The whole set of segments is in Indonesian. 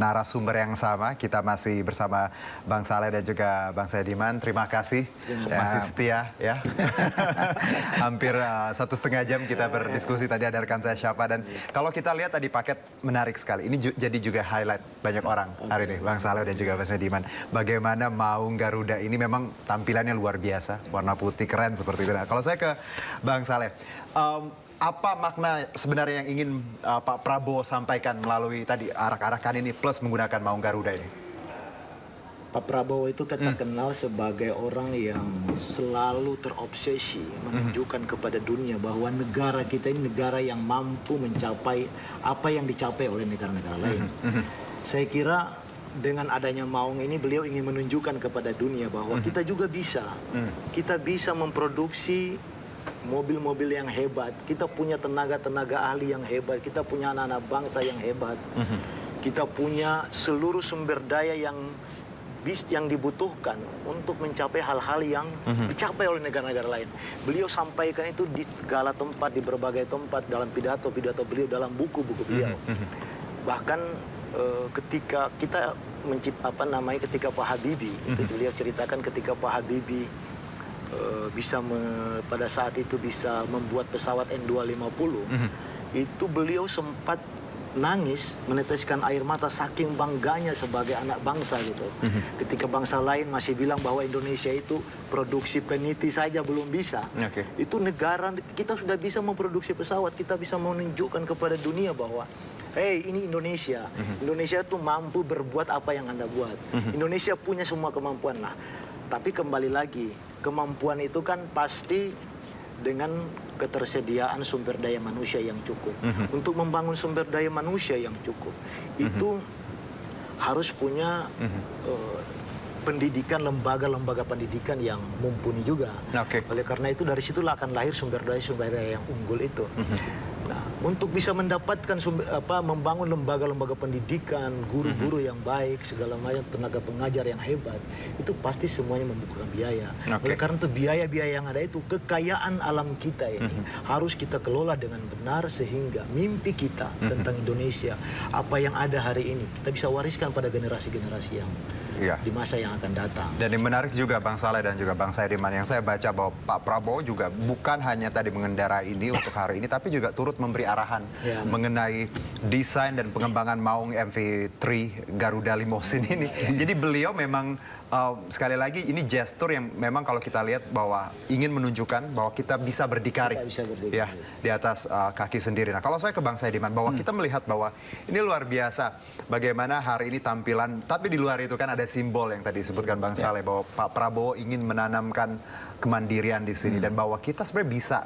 narasumber yang sama. Kita masih bersama Bang Saleh dan juga Bang Saediman. Terima kasih masih setia ya. Hampir 1,5 jam kita berdiskusi, tadi ada rekan saya Syafa. Dan kalau kita lihat tadi paket menarik sekali. Ini jadi juga highlight banyak orang hari ini, Bang Saleh dan juga Bang Saediman. Bagaimana Maung Garuda ini memang tampilannya luar biasa, warna putih keren seperti itu. Nah, kalau saya ke Bang Saleh, apa makna sebenarnya yang ingin Pak Prabowo sampaikan melalui tadi arak-arakan ini plus menggunakan Maung Garuda ini? Pak Prabowo itu kita kenal sebagai orang yang selalu terobsesi menunjukkan kepada dunia bahwa negara kita ini negara yang mampu mencapai apa yang dicapai oleh negara-negara lain. Saya kira dengan adanya Maung ini beliau ingin menunjukkan kepada dunia bahwa kita juga bisa. Kita bisa memproduksi mobil-mobil yang hebat, kita punya tenaga-tenaga ahli yang hebat, kita punya anak-anak bangsa yang hebat, kita punya seluruh sumber daya yang dibutuhkan untuk mencapai hal-hal yang dicapai oleh negara-negara lain. Beliau sampaikan itu di segala tempat, di berbagai tempat, dalam pidato-pidato beliau, dalam buku-buku beliau. Bahkan ketika kita ketika Pak Habibie, itu beliau ceritakan ketika Pak Habibie pada saat itu bisa membuat pesawat N250, itu beliau sempat nangis, meneteskan air mata saking bangganya sebagai anak bangsa gitu. Ketika bangsa lain masih bilang bahwa Indonesia itu produksi peniti saja belum bisa. Itu negara kita sudah bisa memproduksi pesawat, kita bisa menunjukkan kepada dunia bahwa ini Indonesia. Indonesia itu mampu berbuat apa yang Anda buat. Indonesia punya semua kemampuan lah. Tapi kembali lagi, kemampuan itu kan pasti dengan ketersediaan sumber daya manusia yang cukup. Untuk membangun sumber daya manusia yang cukup, itu harus punya pendidikan, lembaga-lembaga pendidikan yang mumpuni juga. Oleh karena itu dari situlah akan lahir sumber daya yang unggul itu. Nah, untuk bisa mendapatkan membangun lembaga-lembaga pendidikan, guru-guru yang baik, segala macam tenaga pengajar yang hebat, itu pasti semuanya membutuhkan biaya. Oleh karena itu biaya-biaya yang ada itu, kekayaan alam kita ini harus kita kelola dengan benar sehingga mimpi kita tentang Indonesia, apa yang ada hari ini, kita bisa wariskan pada generasi-generasi yang di masa yang akan datang. Dan yang menarik juga Bang Saleh dan juga Bang Saediman, yang saya baca bahwa Pak Prabowo juga bukan hanya tadi mengendarai ini untuk hari ini, tapi juga turut memberi arahan mengenai desain dan pengembangan Maung MV3 Garuda Limousine ini. Jadi beliau memang sekali lagi ini gestur yang memang kalau kita lihat bahwa ingin menunjukkan bahwa kita bisa berdikari, ya di atas kaki sendiri. Nah, kalau saya ke Bang Saediman, bahwa kita melihat bahwa ini luar biasa bagaimana hari ini tampilan, tapi di luar itu kan ada simbol yang tadi disebutkan Bang Saleh bahwa Pak Prabowo ingin menanamkan kemandirian di sini dan bahwa kita sebenarnya bisa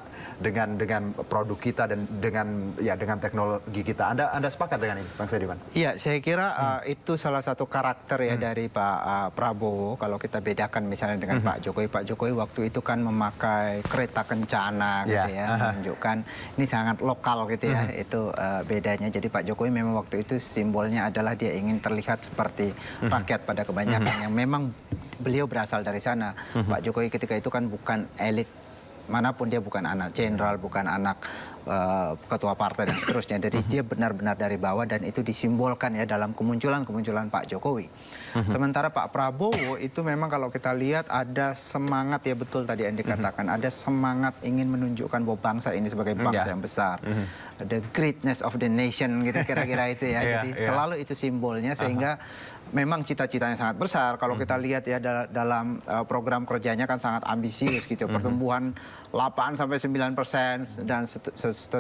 dengan produk kita dan dengan teknologi kita. Anda sepakat dengan ini, Bang Saediman? Iya, saya kira itu salah satu karakter ya dari Pak Prabowo. Kalau kita bedakan misalnya dengan Pak Jokowi. Pak Jokowi waktu itu kan memakai kereta kencana gitu ya, menunjukkan ini sangat lokal gitu ya. Itu bedanya. Jadi Pak Jokowi memang waktu itu simbolnya adalah dia ingin terlihat seperti rakyat pada kebanyakan yang memang beliau berasal dari sana. Pak Jokowi ketika itu kan bukan elit manapun, dia bukan anak jenderal, bukan anak ketua partai dan seterusnya. Jadi dia benar-benar dari bawah dan itu disimbolkan ya dalam kemunculan Pak Jokowi. Sementara Pak Prabowo itu memang kalau kita lihat ada semangat, ya betul tadi yang dikatakan, ada semangat ingin menunjukkan bahwa bangsa ini sebagai bangsa yang besar. The greatness of the nation gitu kira-kira itu ya. Jadi selalu itu simbolnya sehingga memang cita-citanya sangat besar. Kalau kita lihat ya dalam program kerjanya kan sangat ambisius gitu. Pertumbuhan 8-9% dan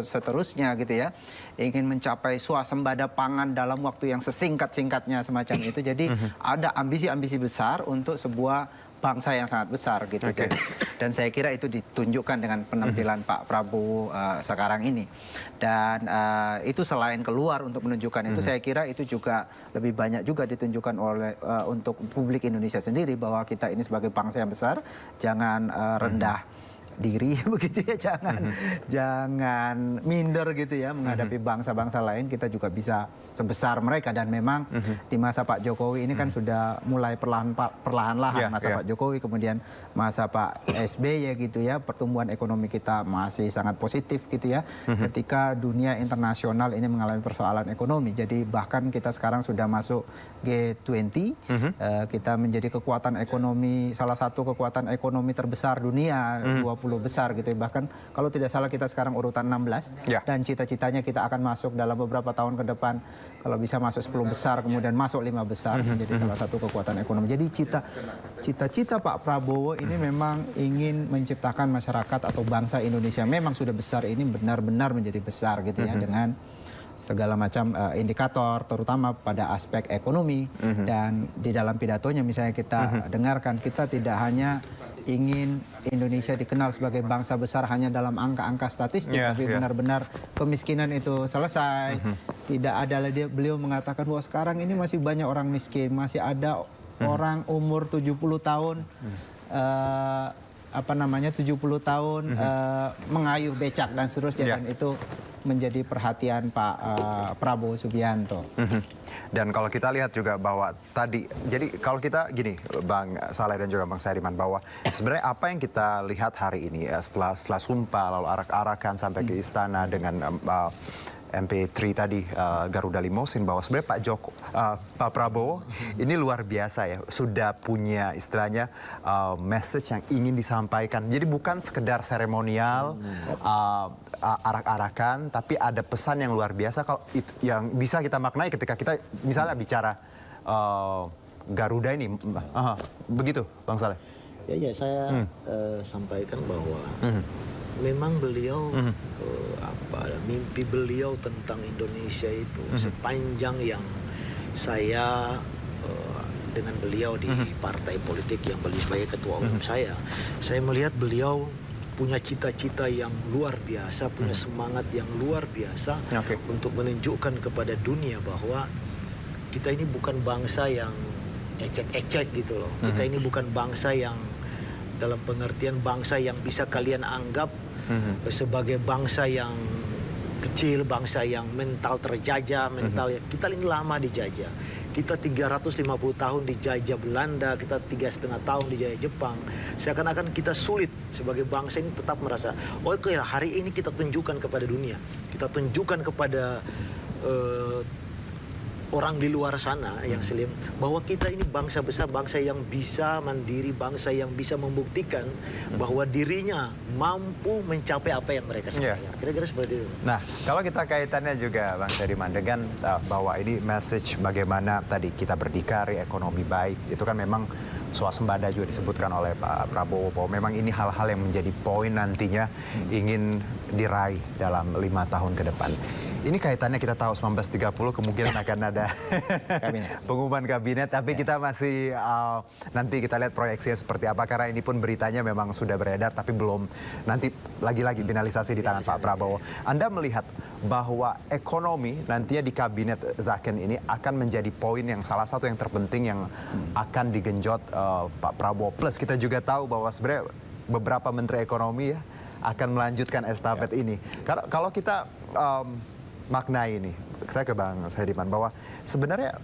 seterusnya gitu ya. Ingin mencapai swasembada pangan dalam waktu yang sesingkat-singkatnya semacam itu. Jadi ada ambisi-ambisi besar untuk sebuah bangsa yang sangat besar gitu. Dan saya kira itu ditunjukkan dengan penampilan Pak Prabowo sekarang ini. Dan itu selain keluar untuk menunjukkan itu, saya kira itu juga lebih banyak juga ditunjukkan oleh untuk publik Indonesia sendiri bahwa kita ini sebagai bangsa yang besar jangan rendah diri begitu ya, jangan minder gitu ya menghadapi bangsa-bangsa lain. Kita juga bisa sebesar mereka, dan memang di masa Pak Jokowi ini kan sudah mulai perlahan-lahan masa Pak Jokowi, kemudian masa Pak SBY gitu ya, pertumbuhan ekonomi kita masih sangat positif gitu ya, ketika dunia internasional ini mengalami persoalan ekonomi. Jadi bahkan kita sekarang sudah masuk G20, kita menjadi kekuatan ekonomi, salah satu kekuatan ekonomi terbesar dunia, 20 besar gitu ya. Bahkan kalau tidak salah kita sekarang urutan 16, dan cita-citanya kita akan masuk dalam beberapa tahun ke depan, kalau bisa masuk 10 besar, kemudian masuk 5 besar, menjadi salah satu kekuatan ekonomi. Jadi cita-cita Pak Prabowo ini memang ingin menciptakan masyarakat atau bangsa Indonesia memang sudah besar ini benar-benar menjadi besar gitu ya, dengan segala macam indikator, terutama pada aspek ekonomi. Dan di dalam pidatonya misalnya kita dengarkan, kita tidak hanya ingin Indonesia dikenal sebagai bangsa besar hanya dalam angka-angka statistik, tapi benar-benar kemiskinan itu selesai. Tidak ada lagi, beliau mengatakan bahwa sekarang ini masih banyak orang miskin, masih ada orang umur 70 tahun, 70 tahun mengayuh becak dan seterusnya, dan itu menjadi perhatian Pak Prabowo Subianto. Dan kalau kita lihat juga bahwa tadi, jadi kalau kita gini, Bang Saleh dan juga Bang Sairiman, bahwa sebenarnya apa yang kita lihat hari ini setelah sumpah lalu arak-arakan sampai ke istana dengan MP3 tadi, Garuda Limousine, bahwa sebenarnya Pak Prabowo ini luar biasa ya, sudah punya istilahnya message yang ingin disampaikan. Jadi bukan sekedar seremonial, arak-arakan, tapi ada pesan yang luar biasa kalau itu yang bisa kita maknai ketika kita misalnya bicara Garuda ini. Begitu, Bang Saleh? Ya, saya sampaikan bahwa memang beliau mimpi beliau tentang Indonesia itu sepanjang yang saya dengan beliau di partai politik yang beliau sebagai ketua umum saya melihat beliau punya cita-cita yang luar biasa, punya semangat yang luar biasa untuk menunjukkan kepada dunia bahwa kita ini bukan bangsa yang ecek-ecek gitu loh. Kita ini bukan bangsa yang dalam pengertian bangsa yang bisa kalian anggap sebagai bangsa yang kecil, bangsa yang mental terjajah, kita ini lama dijajah. Kita 350 tahun dijajah Belanda, kita 3,5 tahun dijajah Jepang. Seakan-akan kita sulit sebagai bangsa ini tetap merasa, oke, hari ini kita tunjukkan kepada dunia, kita tunjukkan kepada orang di luar sana yang selim bahwa kita ini bangsa besar, bangsa yang bisa mandiri, bangsa yang bisa membuktikan bahwa dirinya mampu mencapai apa yang mereka sampaikan. Kira-kira seperti itu. Nah, kalau kita kaitannya juga Bang Sairiman dengan bahwa ini message bagaimana tadi kita berdikari, ekonomi baik, itu kan memang swasembada juga disebutkan oleh Pak Prabowo bahwa memang ini hal-hal yang menjadi poin nantinya ingin diraih dalam 5 tahun ke depan. Ini kaitannya kita tahu 1930 kemungkinan akan ada pengumuman kabinet, tapi kita masih nanti kita lihat proyeksinya seperti apa, karena ini pun beritanya memang sudah beredar tapi belum nanti lagi-lagi finalisasi di tangan Pak Prabowo. Anda melihat bahwa ekonomi nantinya di kabinet Zaken ini akan menjadi poin yang salah satu yang terpenting yang akan digenjot Pak Prabowo. Plus kita juga tahu bahwa sebenarnya beberapa menteri ekonomi ya akan melanjutkan estafet ini. Kalau kita maknai ini, saya ke Bang Sairiman, bahwa sebenarnya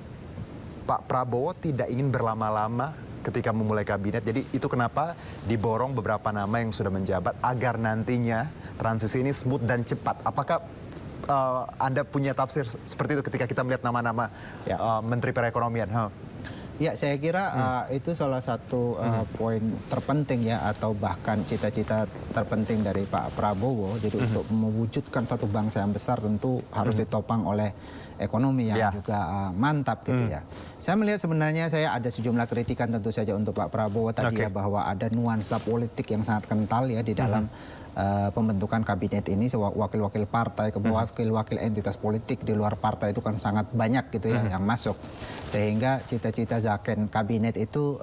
Pak Prabowo tidak ingin berlama-lama ketika memulai kabinet. Jadi itu kenapa diborong beberapa nama yang sudah menjabat agar nantinya transisi ini smooth dan cepat. Apakah Anda punya tafsir seperti itu ketika kita melihat nama-nama Menteri Perekonomian? Ya, saya kira itu salah satu poin terpenting ya, atau bahkan cita-cita terpenting dari Pak Prabowo. Jadi untuk mewujudkan satu bangsa yang besar tentu harus ditopang oleh ekonomi yang juga mantap gitu ya. Saya melihat sebenarnya saya ada sejumlah kritikan tentu saja untuk Pak Prabowo tadi ya, bahwa ada nuansa politik yang sangat kental ya di dalam pembentukan kabinet ini. Wakil-wakil partai, wakil-wakil entitas politik di luar partai itu kan sangat banyak gitu ya yang masuk, sehingga cita-cita Zaken kabinet itu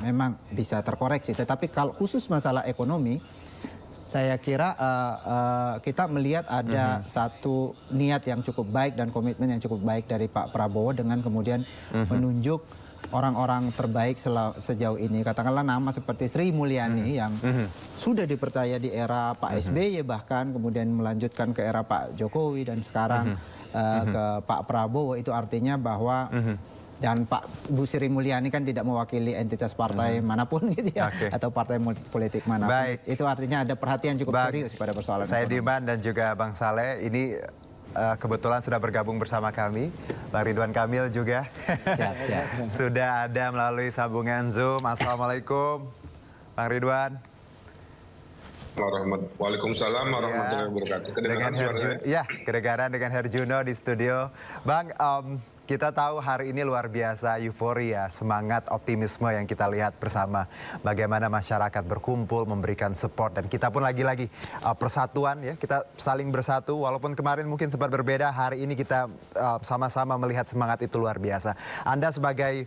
memang bisa terkoreksi. Tetapi kalau khusus masalah ekonomi, saya kira kita melihat ada satu niat yang cukup baik dan komitmen yang cukup baik dari Pak Prabowo dengan kemudian menunjuk orang-orang terbaik sejauh ini. Katakanlah nama seperti Sri Mulyani yang sudah dipercaya di era Pak SBY bahkan kemudian melanjutkan ke era Pak Jokowi dan sekarang ke Pak Prabowo. Itu artinya bahwa dan Pak Bu Sri Mulyani kan tidak mewakili entitas partai manapun gitu ya, atau partai politik manapun. Baik. Itu artinya ada perhatian cukup serius pada persoalan Saya ekonomi. Diman dan juga Bang Saleh ini kebetulan sudah bergabung bersama kami. Bang Ridwan Kamil juga Siap. sudah ada melalui sambungan Zoom. Assalamualaikum Bang Ridwan. Waalaikumsalam warahmatullahi wabarakatuh. Dengan kedengaran dengan Herjuno di studio. Bang, kita tahu hari ini luar biasa euforia, semangat, optimisme yang kita lihat bersama. Bagaimana masyarakat berkumpul, memberikan support, dan kita pun lagi-lagi persatuan ya, kita saling bersatu. Walaupun kemarin mungkin sempat berbeda, hari ini kita sama-sama melihat semangat itu luar biasa. Anda sebagai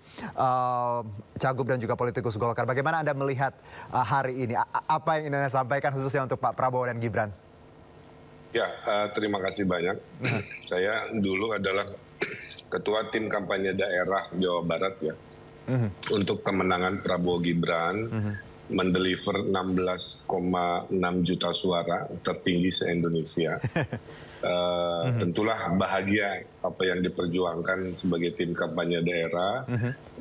cagup dan juga politikus Golkar, bagaimana Anda melihat hari ini? Apa yang ingin Anda sampaikan khususnya untuk Pak Prabowo dan Gibran? Ya, terima kasih banyak. Saya dulu adalah Ketua Tim Kampanye Daerah Jawa Barat ya, untuk kemenangan Prabowo Gibran, mendeliver 16,6 juta suara, tertinggi se-Indonesia. Tentulah bahagia apa yang diperjuangkan sebagai tim kampanye daerah,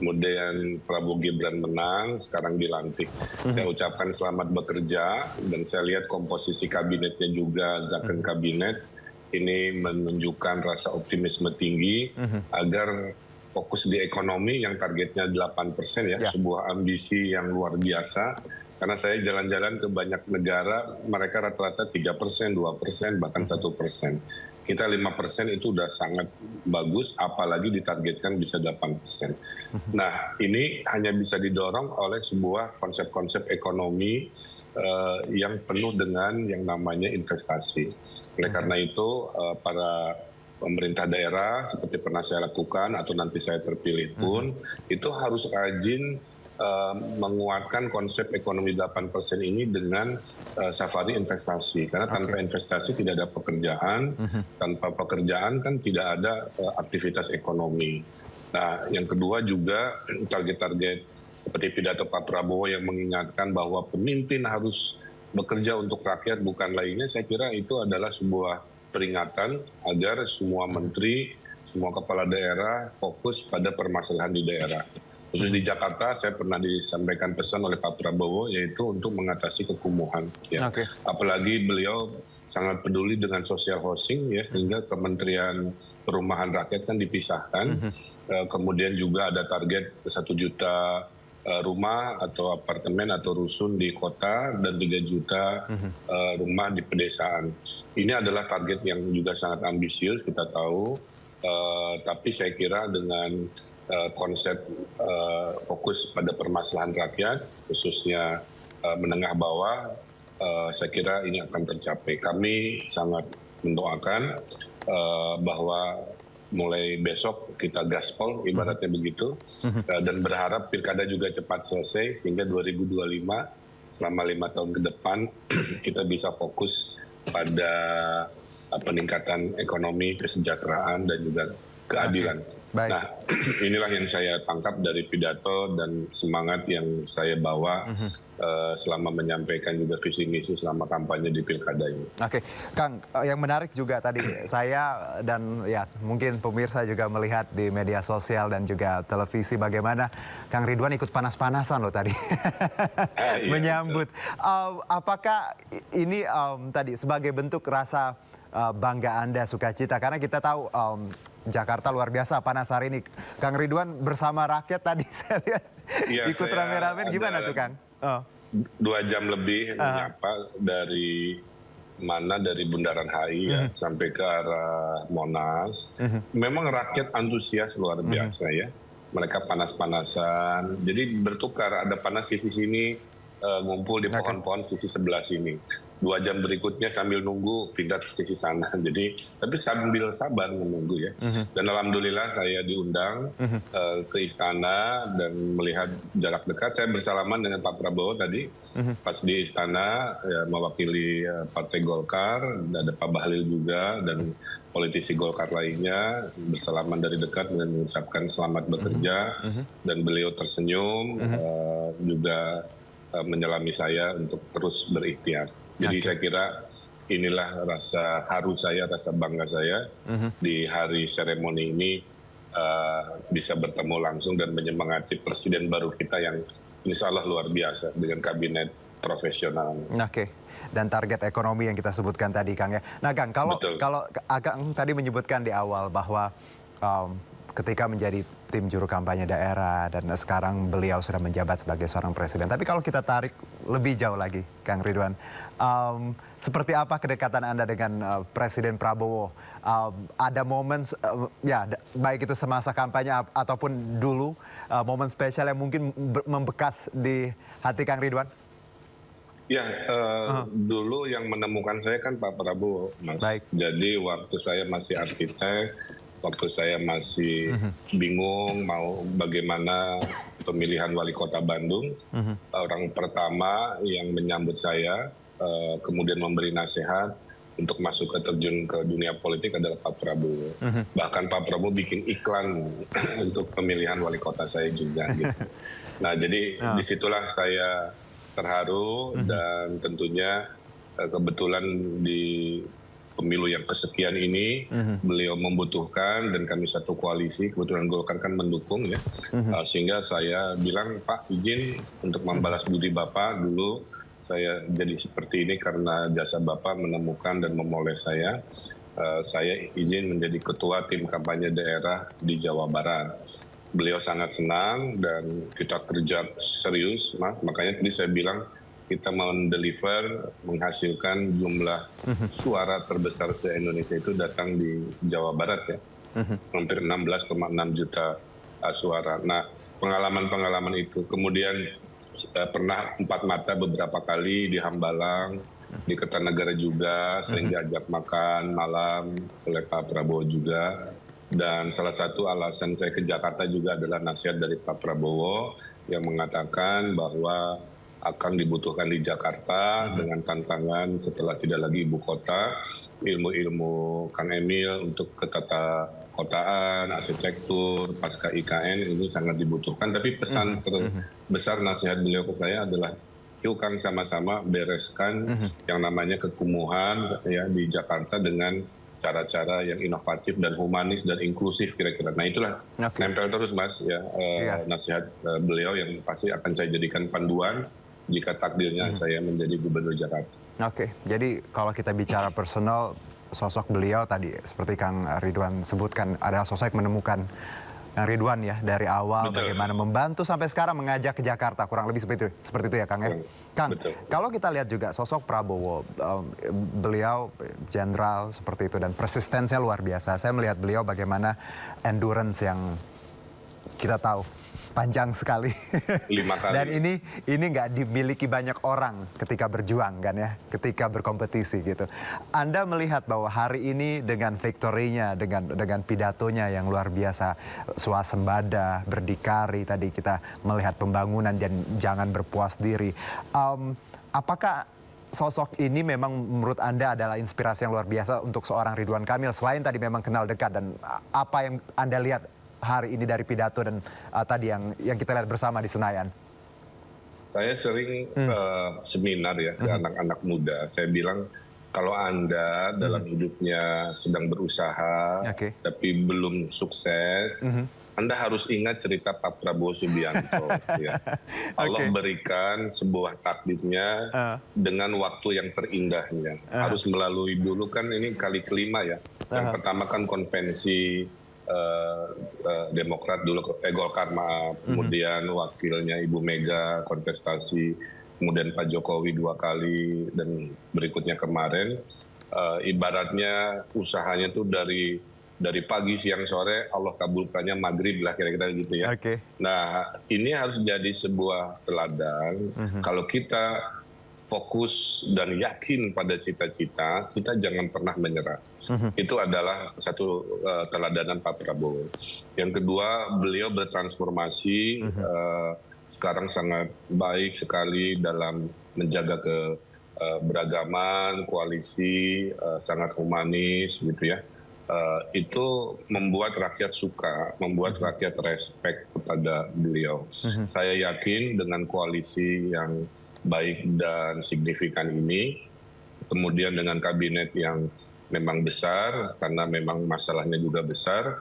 kemudian Prabowo Gibran menang, sekarang dilantik. Saya ucapkan selamat bekerja, dan saya lihat komposisi kabinetnya juga, zakon kabinet, ini menunjukkan rasa optimisme tinggi agar fokus di ekonomi yang targetnya 8% ya, sebuah ambisi yang luar biasa. Karena saya jalan-jalan ke banyak negara, mereka rata-rata 3%, 2%, bahkan 1%. Kita 5% itu udah sangat bagus, apalagi ditargetkan bisa 8%. Nah, ini hanya bisa didorong oleh sebuah konsep-konsep ekonomi yang penuh dengan yang namanya investasi. Oleh karena itu, para pemerintah daerah seperti pernah saya lakukan atau nanti saya terpilih pun, itu harus rajin menguatkan konsep ekonomi 8% ini dengan safari investasi. Karena tanpa investasi tidak ada pekerjaan, tanpa pekerjaan kan tidak ada aktivitas ekonomi. Nah, yang kedua juga target-target seperti pidato Pak Prabowo yang mengingatkan bahwa pemimpin harus bekerja untuk rakyat bukan lainnya, saya kira itu adalah sebuah peringatan agar semua menteri, semua kepala daerah fokus pada permasalahan di daerah. Khusus di Jakarta, saya pernah disampaikan pesan oleh Pak Prabowo, yaitu untuk mengatasi kekumuhan. Ya. Apalagi beliau sangat peduli dengan social housing, ya, sehingga Kementerian Perumahan Rakyat kan dipisahkan. Kemudian juga ada target 1 juta rumah atau apartemen atau rusun di kota dan 3 juta rumah di pedesaan. Ini adalah target yang juga sangat ambisius, kita tahu. Tapi saya kira dengan konsep fokus pada permasalahan rakyat, khususnya menengah bawah, saya kira ini akan tercapai. Kami sangat mendoakan bahwa mulai besok kita gaspol, ibaratnya begitu, dan berharap pilkada juga cepat selesai sehingga 2025 selama 5 tahun ke depan kita bisa fokus pada peningkatan ekonomi, kesejahteraan, dan juga keadilan. Nah, inilah yang saya tangkap dari pidato dan semangat yang saya bawa selama menyampaikan juga visi misi selama kampanye di pilkada ini. Oke, Kang, yang menarik juga tadi saya dan ya mungkin pemirsa juga melihat di media sosial dan juga televisi bagaimana Kang Ridwan ikut panas-panasan loh tadi menyambut. Apakah ini tadi sebagai bentuk rasa bangga Anda, sukacita? Karena kita tahu Jakarta luar biasa panas hari ini. Kang Ridwan bersama rakyat tadi saya lihat ikut rame-rame, gimana tuh Kang? 2 jam lebih menyapa dari Bundaran HI ya, sampai ke arah Monas. Memang rakyat antusias luar biasa ya. Mereka panas-panasan, jadi bertukar, ada panas sisi sini, ngumpul di pohon-pohon sisi sebelah sini. 2 jam berikutnya sambil nunggu pindah ke sisi sana. Jadi, tapi sambil sabar menunggu ya. Dan alhamdulillah saya diundang ke istana dan melihat jarak dekat. Saya bersalaman dengan Pak Prabowo tadi pas di istana ya, mewakili Partai Golkar. Ada Pak Bahlil juga dan politisi Golkar lainnya bersalaman dari dekat dan mengucapkan selamat bekerja. Dan beliau tersenyum juga menyelami saya untuk terus berikhtiar. Jadi saya kira inilah rasa haru saya, rasa bangga saya di hari seremoni ini bisa bertemu langsung dan menyemangati presiden baru kita yang insya Allah luar biasa dengan kabinet profesional. Oke. Dan target ekonomi yang kita sebutkan tadi, Kang ya. Nah, Kang, kalau Kang tadi menyebutkan di awal bahwa ketika menjadi tim juru kampanye daerah dan sekarang beliau sudah menjabat sebagai seorang presiden. Tapi kalau kita tarik lebih jauh lagi, Kang Ridwan, seperti apa kedekatan Anda dengan Presiden Prabowo? Ada momen, ya baik itu semasa kampanye ataupun dulu, momen spesial yang mungkin membekas di hati Kang Ridwan? Ya, dulu yang menemukan saya kan Pak Prabowo, Mas. Baik. Jadi waktu saya masih arsitek, waktu saya masih bingung mau bagaimana pemilihan wali kota Bandung, orang pertama yang menyambut saya, kemudian memberi nasihat untuk masuk ke terjun ke dunia politik adalah Pak Prabowo. Bahkan Pak Prabowo bikin iklan untuk pemilihan wali kota saya juga. Gitu. Nah, jadi disitulah saya terharu dan tentunya kebetulan di pemilu yang kesekian ini beliau membutuhkan dan kami satu koalisi, kebetulan Golkar kan mendukung ya, sehingga saya bilang Pak izin untuk membalas budi Bapak, dulu saya jadi seperti ini karena jasa Bapak menemukan dan memoles saya izin menjadi ketua tim kampanye daerah di Jawa Barat. Beliau sangat senang dan kita kerja serius, Mas. Makanya tadi saya bilang kita mendeliver, menghasilkan jumlah suara terbesar se-Indonesia itu datang di Jawa Barat ya. Hampir 16,6 juta suara. Nah, pengalaman-pengalaman itu. Kemudian pernah 4 mata beberapa kali di Hambalang, di Kertanegara juga, sering diajak makan malam oleh Pak Prabowo juga. Dan salah satu alasan saya ke Jakarta juga adalah nasihat dari Pak Prabowo yang mengatakan bahwa akan dibutuhkan di Jakarta dengan tantangan setelah tidak lagi ibu kota, ilmu-ilmu Kang Emil untuk ketata kotaan, arsitektur, pasca IKN ini sangat dibutuhkan. Tapi pesan terbesar nasihat beliau ke saya adalah yuk Kang sama-sama bereskan yang namanya kekumuhan ya di Jakarta dengan cara-cara yang inovatif dan humanis dan inklusif kira-kira. Nah itulah nempel terus Mas ya nasihat beliau yang pasti akan saya jadikan panduan jika takdirnya saya menjadi gubernur Jakarta. Oke, jadi kalau kita bicara personal, sosok beliau tadi seperti Kang Ridwan sebutkan adalah sosok yang menemukan Kang Ridwan ya dari awal. Betul. Bagaimana membantu sampai sekarang mengajak ke Jakarta, kurang lebih seperti itu ya Kang ya. Kang, kalau kita lihat juga sosok Prabowo, beliau jenderal seperti itu dan persistensinya luar biasa. Saya melihat beliau bagaimana endurance yang kita tahu panjang sekali. 5 kali. Dan ini nggak dimiliki banyak orang ketika berjuang kan ya, ketika berkompetisi gitu. Anda melihat bahwa hari ini dengan victory-nya, dengan pidatonya yang luar biasa, swasembada, berdikari, tadi kita melihat pembangunan dan jangan berpuas diri. Apakah sosok ini memang menurut Anda adalah inspirasi yang luar biasa untuk seorang Ridwan Kamil selain tadi memang kenal dekat, dan apa yang Anda lihat hari ini dari pidato dan tadi yang kita lihat bersama di Senayan? Saya sering seminar ya ke anak-anak muda. Saya bilang kalau Anda dalam hidupnya sedang berusaha tapi belum sukses, Anda harus ingat cerita Pak Prabowo Subianto. Ya. Allah berikan sebuah takdirnya dengan waktu yang terindahnya. Harus melalui dulu kan ini kali kelima ya. Yang pertama kan konvensi Demokrat dulu, Golkar maaf, kemudian wakilnya Ibu Mega kontestasi, kemudian Pak Jokowi 2 kali, dan berikutnya kemarin ibaratnya usahanya tuh dari dari pagi, siang, sore, Allah kabulkannya maghrib lah kira-kira gitu ya. Oke. Nah, ini harus jadi sebuah teladan. Kalau kita fokus dan yakin pada cita-cita, kita jangan pernah menyerah. Itu adalah satu teladanan Pak Prabowo. Yang kedua, beliau bertransformasi, sekarang sangat baik sekali dalam menjaga keberagaman, koalisi, sangat humanis gitu ya. Itu membuat rakyat suka, membuat rakyat respect kepada beliau. Saya yakin dengan koalisi yang baik dan signifikan ini, kemudian dengan kabinet yang memang besar, karena memang masalahnya juga besar,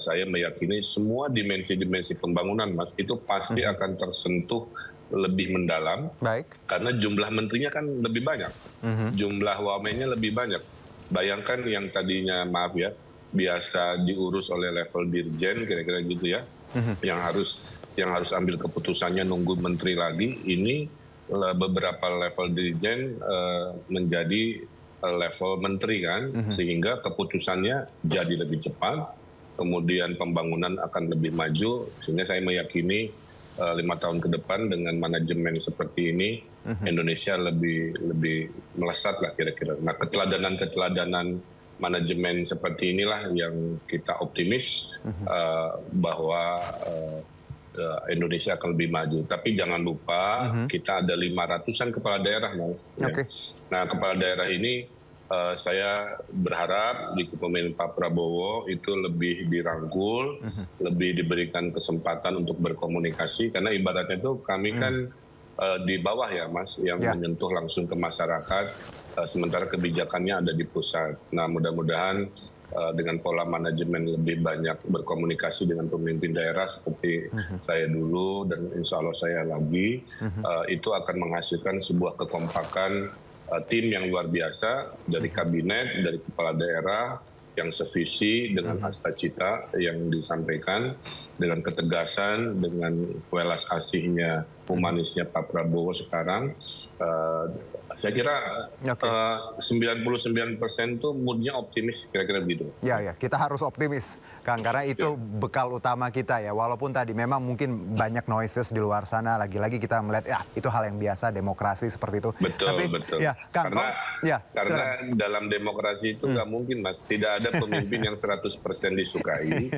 saya meyakini semua dimensi-dimensi pembangunan, Mas, itu pasti akan tersentuh lebih mendalam. Baik. Karena jumlah menterinya kan lebih banyak, jumlah wamennya lebih banyak. Bayangkan yang tadinya, maaf ya, biasa diurus oleh level dirjen, kira-kira gitu ya, yang harus ambil keputusannya nunggu menteri lagi, ini beberapa level dirjen menjadi level menteri kan, sehingga keputusannya jadi lebih cepat, kemudian pembangunan akan lebih maju, sehingga saya meyakini 5 tahun ke depan dengan manajemen seperti ini, Indonesia lebih melesat lah kira-kira. Nah, keteladanan manajemen seperti inilah yang kita optimis bahwa Indonesia akan lebih maju. Tapi jangan lupa kita ada 500-an kepala daerah, Mas. Ya. Nah, kepala daerah ini saya berharap di kepemimpinan Pak Prabowo itu lebih dirangkul, lebih diberikan kesempatan untuk berkomunikasi, karena ibaratnya itu kami kan di bawah ya, Mas, yang menyentuh langsung ke masyarakat, sementara kebijakannya ada di pusat. Nah, mudah-mudahan dengan pola manajemen lebih banyak berkomunikasi dengan pemimpin daerah seperti saya dulu dan insya Allah saya lagi, itu akan menghasilkan sebuah kekompakan tim yang luar biasa dari kabinet, dari kepala daerah yang sevisi dengan cita yang disampaikan, dengan ketegasan, dengan welas asihnya, humanisnya Pak Prabowo sekarang. Saya kira 99% itu moodnya optimis, kira-kira begitu. Ya, kita harus optimis, Kang, karena itu bekal utama kita ya. Walaupun tadi memang mungkin banyak noises di luar sana, lagi-lagi kita melihat ya itu hal yang biasa, demokrasi seperti itu. Betul. Ya, Kang, karena dalam demokrasi itu nggak mungkin, Mas. Tidak ada pemimpin yang 100% disukai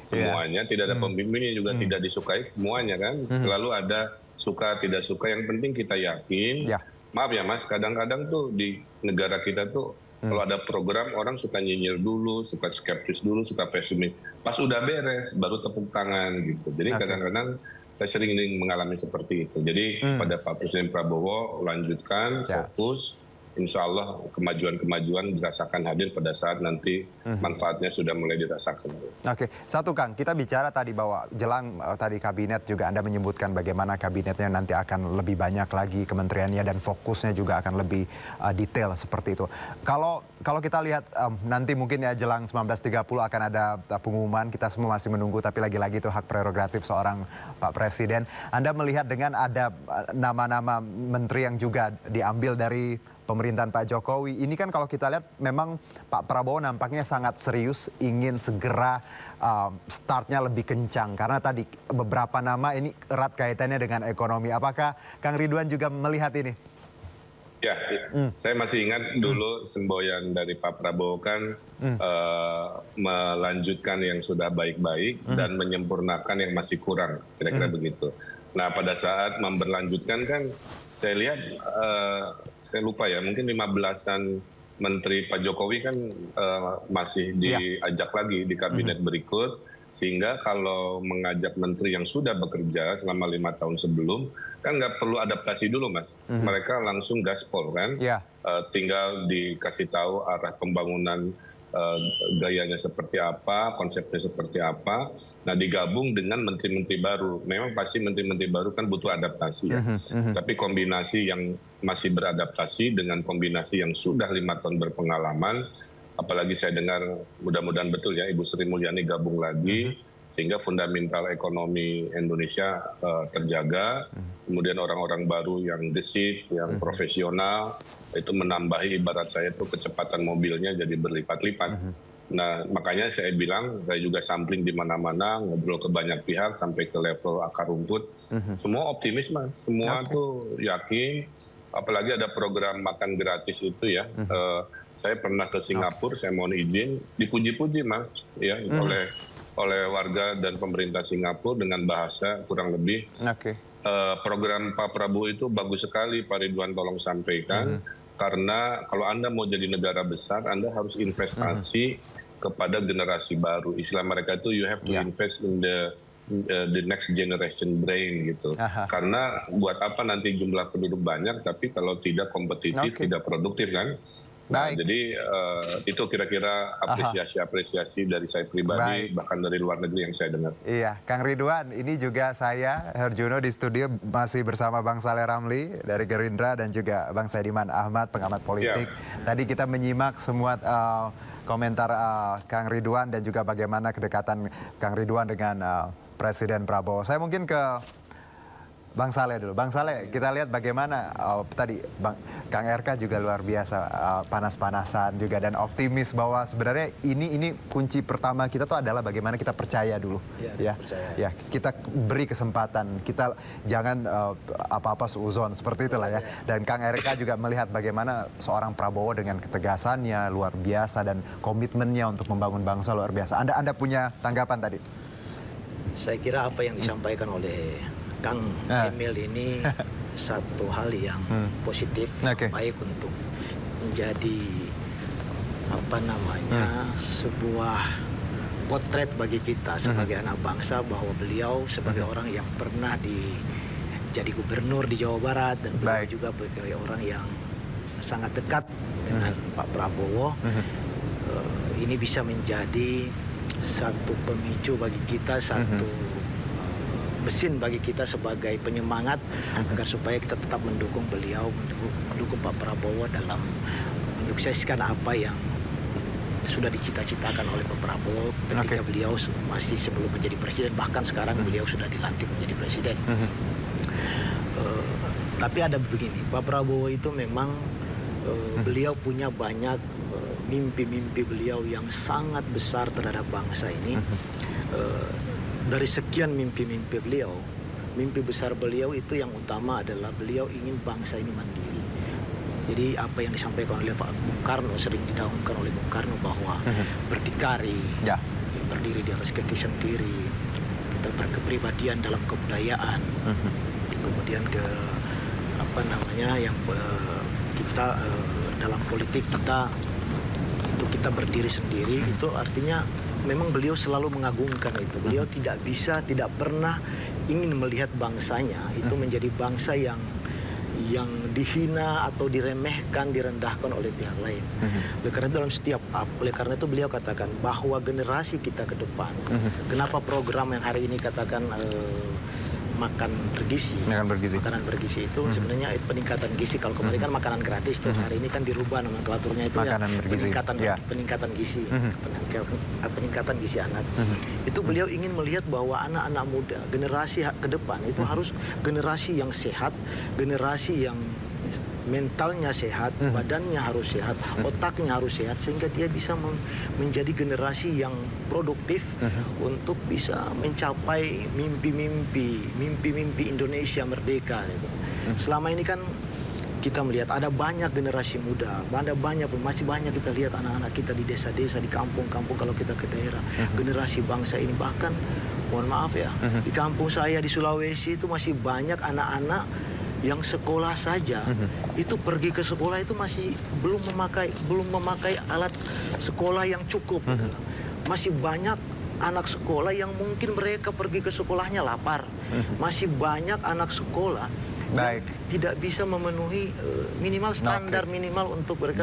semuanya, tidak ada pemimpin yang juga tidak disukai semuanya kan. Selalu ada suka tidak suka, yang penting kita yakin. Maaf ya, Mas, kadang-kadang tuh di negara kita tuh kalau ada program orang suka nyinyir dulu, suka skeptis dulu, suka pesimis. Pas udah beres baru tepuk tangan gitu. Jadi kadang-kadang saya sering mengalami seperti itu. Jadi pada Pak Presiden Prabowo lanjutkan, fokus. Insya Allah kemajuan-kemajuan dirasakan hadir pada saat nanti manfaatnya sudah mulai dirasakan. Oke, satu Kang, kita bicara tadi bahwa jelang tadi kabinet juga Anda menyebutkan bagaimana kabinetnya nanti akan lebih banyak lagi kementeriannya dan fokusnya juga akan lebih detail seperti itu. Kalau kita lihat nanti mungkin ya jelang 19.30 akan ada pengumuman, kita semua masih menunggu, tapi lagi-lagi itu hak prerogatif seorang Pak Presiden. Anda melihat dengan ada nama-nama menteri yang juga diambil dari pemerintahan Pak Jokowi, ini kan kalau kita lihat memang Pak Prabowo nampaknya sangat serius ingin segera startnya lebih kencang. Karena tadi beberapa nama ini erat kaitannya dengan ekonomi. Apakah Kang Ridwan juga melihat ini? Ya, saya masih ingat dulu semboyan dari Pak Prabowo kan melanjutkan yang sudah baik-baik dan menyempurnakan yang masih kurang, kira-kira begitu. Nah, pada saat memberlanjutkan kan saya lihat, saya lupa ya, mungkin 15-an menteri Pak Jokowi kan masih diajak lagi di kabinet berikut, sehingga kalau mengajak menteri yang sudah bekerja selama 5 tahun sebelum, kan nggak perlu adaptasi dulu, Mas. Mereka langsung gaspol kan, tinggal dikasih tahu arah pembangunan, gayanya seperti apa, konsepnya seperti apa. Nah, digabung dengan menteri-menteri baru. Memang pasti menteri-menteri baru kan butuh adaptasi ya. Tapi kombinasi yang masih beradaptasi dengan kombinasi yang sudah 5 tahun berpengalaman, apalagi saya dengar mudah-mudahan betul ya Ibu Sri Mulyani gabung lagi, sehingga fundamental ekonomi Indonesia terjaga. Kemudian orang-orang baru yang gesit, yang profesional, itu menambahi ibarat saya itu kecepatan mobilnya jadi berlipat-lipat. Nah, makanya saya bilang, saya juga sampling di mana-mana, ngobrol ke banyak pihak sampai ke level akar rumput. Semua optimis, Mas. Semua tuh yakin. Apalagi ada program makan gratis itu ya. Saya pernah ke Singapura, saya mohon izin, dipuji-puji, Mas, ya, oleh warga dan pemerintah Singapura dengan bahasa kurang lebih. Program Pak Prabowo itu bagus sekali, Pak Ridwan tolong sampaikan. Karena kalau Anda mau jadi negara besar, Anda harus investasi kepada generasi baru. Istilah mereka itu you have to invest in the next generation brain gitu. Karena buat apa nanti jumlah penduduk banyak tapi kalau tidak kompetitif, tidak produktif kan. Nah, jadi itu kira-kira apresiasi dari saya pribadi, bahkan dari luar negeri yang saya dengar. Iya, Kang Ridwan, ini juga saya, Herjuno di studio masih bersama Bang Saleh Ramli dari Gerindra dan juga Bang Saidiman Ahmad, pengamat politik. Tadi kita menyimak semua komentar Kang Ridwan dan juga bagaimana kedekatan Kang Ridwan dengan Presiden Prabowo. Saya mungkin ke Bang Saleh dulu. Bang Saleh, kita lihat bagaimana tadi Kang RK juga luar biasa panas-panasan juga dan optimis bahwa sebenarnya ini kunci pertama kita tuh adalah bagaimana kita percaya dulu. Ya, kita beri kesempatan. Kita jangan apa-apa suuzon seperti itulah ya. Dan Kang RK juga melihat bagaimana seorang Prabowo dengan ketegasannya luar biasa dan komitmennya untuk membangun bangsa luar biasa. Anda punya tanggapan tadi? Saya kira apa yang disampaikan oleh Kang Emil ini satu hal yang positif, baik untuk menjadi sebuah potret bagi kita sebagai anak bangsa bahwa beliau sebagai orang yang pernah jadi gubernur di Jawa Barat dan beliau juga sebagai orang yang sangat dekat dengan Pak Prabowo. Ini bisa menjadi satu pemicu bagi kita, satu mesin bagi kita sebagai penyemangat agar supaya kita tetap mendukung beliau, mendukung Pak Prabowo dalam menyukseskan apa yang sudah dicita-citakan oleh Pak Prabowo ketika beliau masih sebelum menjadi presiden, bahkan sekarang beliau sudah dilantik menjadi presiden. Tapi ada begini, Pak Prabowo itu memang beliau punya banyak mimpi-mimpi beliau yang sangat besar terhadap bangsa ini. Dari sekian mimpi-mimpi beliau, mimpi besar beliau itu yang utama adalah beliau ingin bangsa ini mandiri. Jadi apa yang disampaikan oleh Pak Bung Karno, sering didaungkan oleh Bung Karno bahwa berdikari, berdiri di atas kaki sendiri, kita berkepribadian dalam kebudayaan, kemudian kita dalam politik kita berdiri sendiri, itu artinya memang beliau selalu mengagungkan itu. Beliau tidak pernah ingin melihat bangsanya itu menjadi bangsa yang dihina atau diremehkan, direndahkan oleh pihak lain. Oleh karena itu beliau katakan bahwa generasi kita ke depan, kenapa program yang hari ini katakan makanan bergizi itu sebenarnya itu peningkatan gizi. Kalau kemarin kan makanan gratis tuh, hari ini kan dirubah nomenklaturnya itu peningkatan gizi, peningkatan gizi anak. Itu beliau ingin melihat bahwa anak-anak muda, generasi ke depan itu harus generasi yang sehat, generasi yang mentalnya sehat, badannya harus sehat, otaknya harus sehat, sehingga dia bisa menjadi generasi yang produktif untuk bisa mencapai mimpi-mimpi Indonesia merdeka gitu. Selama ini kan kita melihat ada banyak generasi muda, masih banyak kita lihat anak-anak kita di desa-desa, di kampung-kampung, kalau kita ke daerah, generasi bangsa ini. Bahkan mohon maaf ya, di kampung saya di Sulawesi itu masih banyak anak-anak yang sekolah saja, itu pergi ke sekolah itu masih belum memakai alat sekolah yang cukup. Masih banyak anak sekolah yang mungkin mereka pergi ke sekolahnya lapar. Masih banyak anak sekolah yang tidak bisa memenuhi minimal standar minimal untuk mereka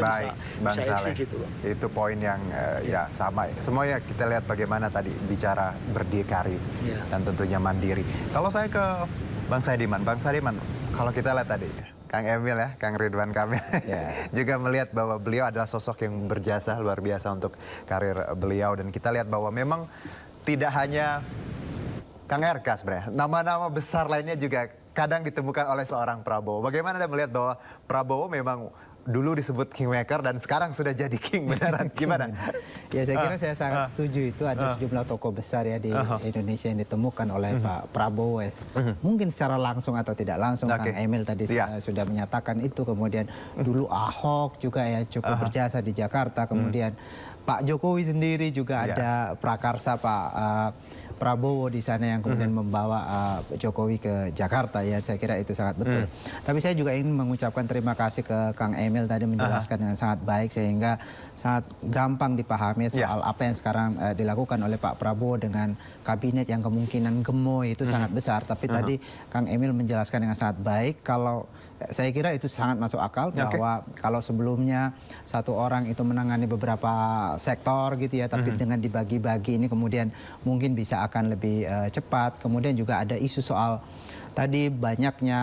bisa exit gitu loh. Itu poin yang ya sama. Semuanya kita lihat bagaimana tadi bicara berdikari dan tentunya mandiri. Kalau saya ke Bang Saidiman, kalau kita lihat tadi Kang Emil ya, Kang Ridwan Kamil juga melihat bahwa beliau adalah sosok yang berjasa luar biasa untuk karir beliau, dan kita lihat bahwa memang tidak hanya Kang RK sebenarnya, nama-nama besar lainnya juga kadang ditemukan oleh seorang Prabowo. Bagaimana Anda melihat bahwa Prabowo memang dulu disebut kingmaker dan sekarang sudah jadi king beneran. Gimana? Ya saya kira saya sangat setuju itu ada sejumlah tokoh besar ya di Indonesia yang ditemukan oleh Pak Prabowo. Mungkin secara langsung atau tidak langsung Kang Emil tadi sudah menyatakan itu. Kemudian dulu Ahok juga ya cukup berjasa di Jakarta. Kemudian Pak Jokowi sendiri juga ada prakarsa Pak Prabowo di sana yang kemudian membawa Jokowi ke Jakarta ya, saya kira itu sangat betul. Tapi saya juga ingin mengucapkan terima kasih ke Kang Emil tadi menjelaskan dengan sangat baik sehingga sangat gampang dipahami soal apa yang sekarang dilakukan oleh Pak Prabowo dengan kabinet yang kemungkinan gemoy itu sangat besar. Tapi tadi Kang Emil menjelaskan dengan sangat baik kalau saya kira itu sangat masuk akal bahwa kalau sebelumnya satu orang itu menangani beberapa sektor gitu ya, tapi dengan dibagi-bagi ini kemudian mungkin bisa akan lebih cepat. Kemudian juga ada isu soal tadi banyaknya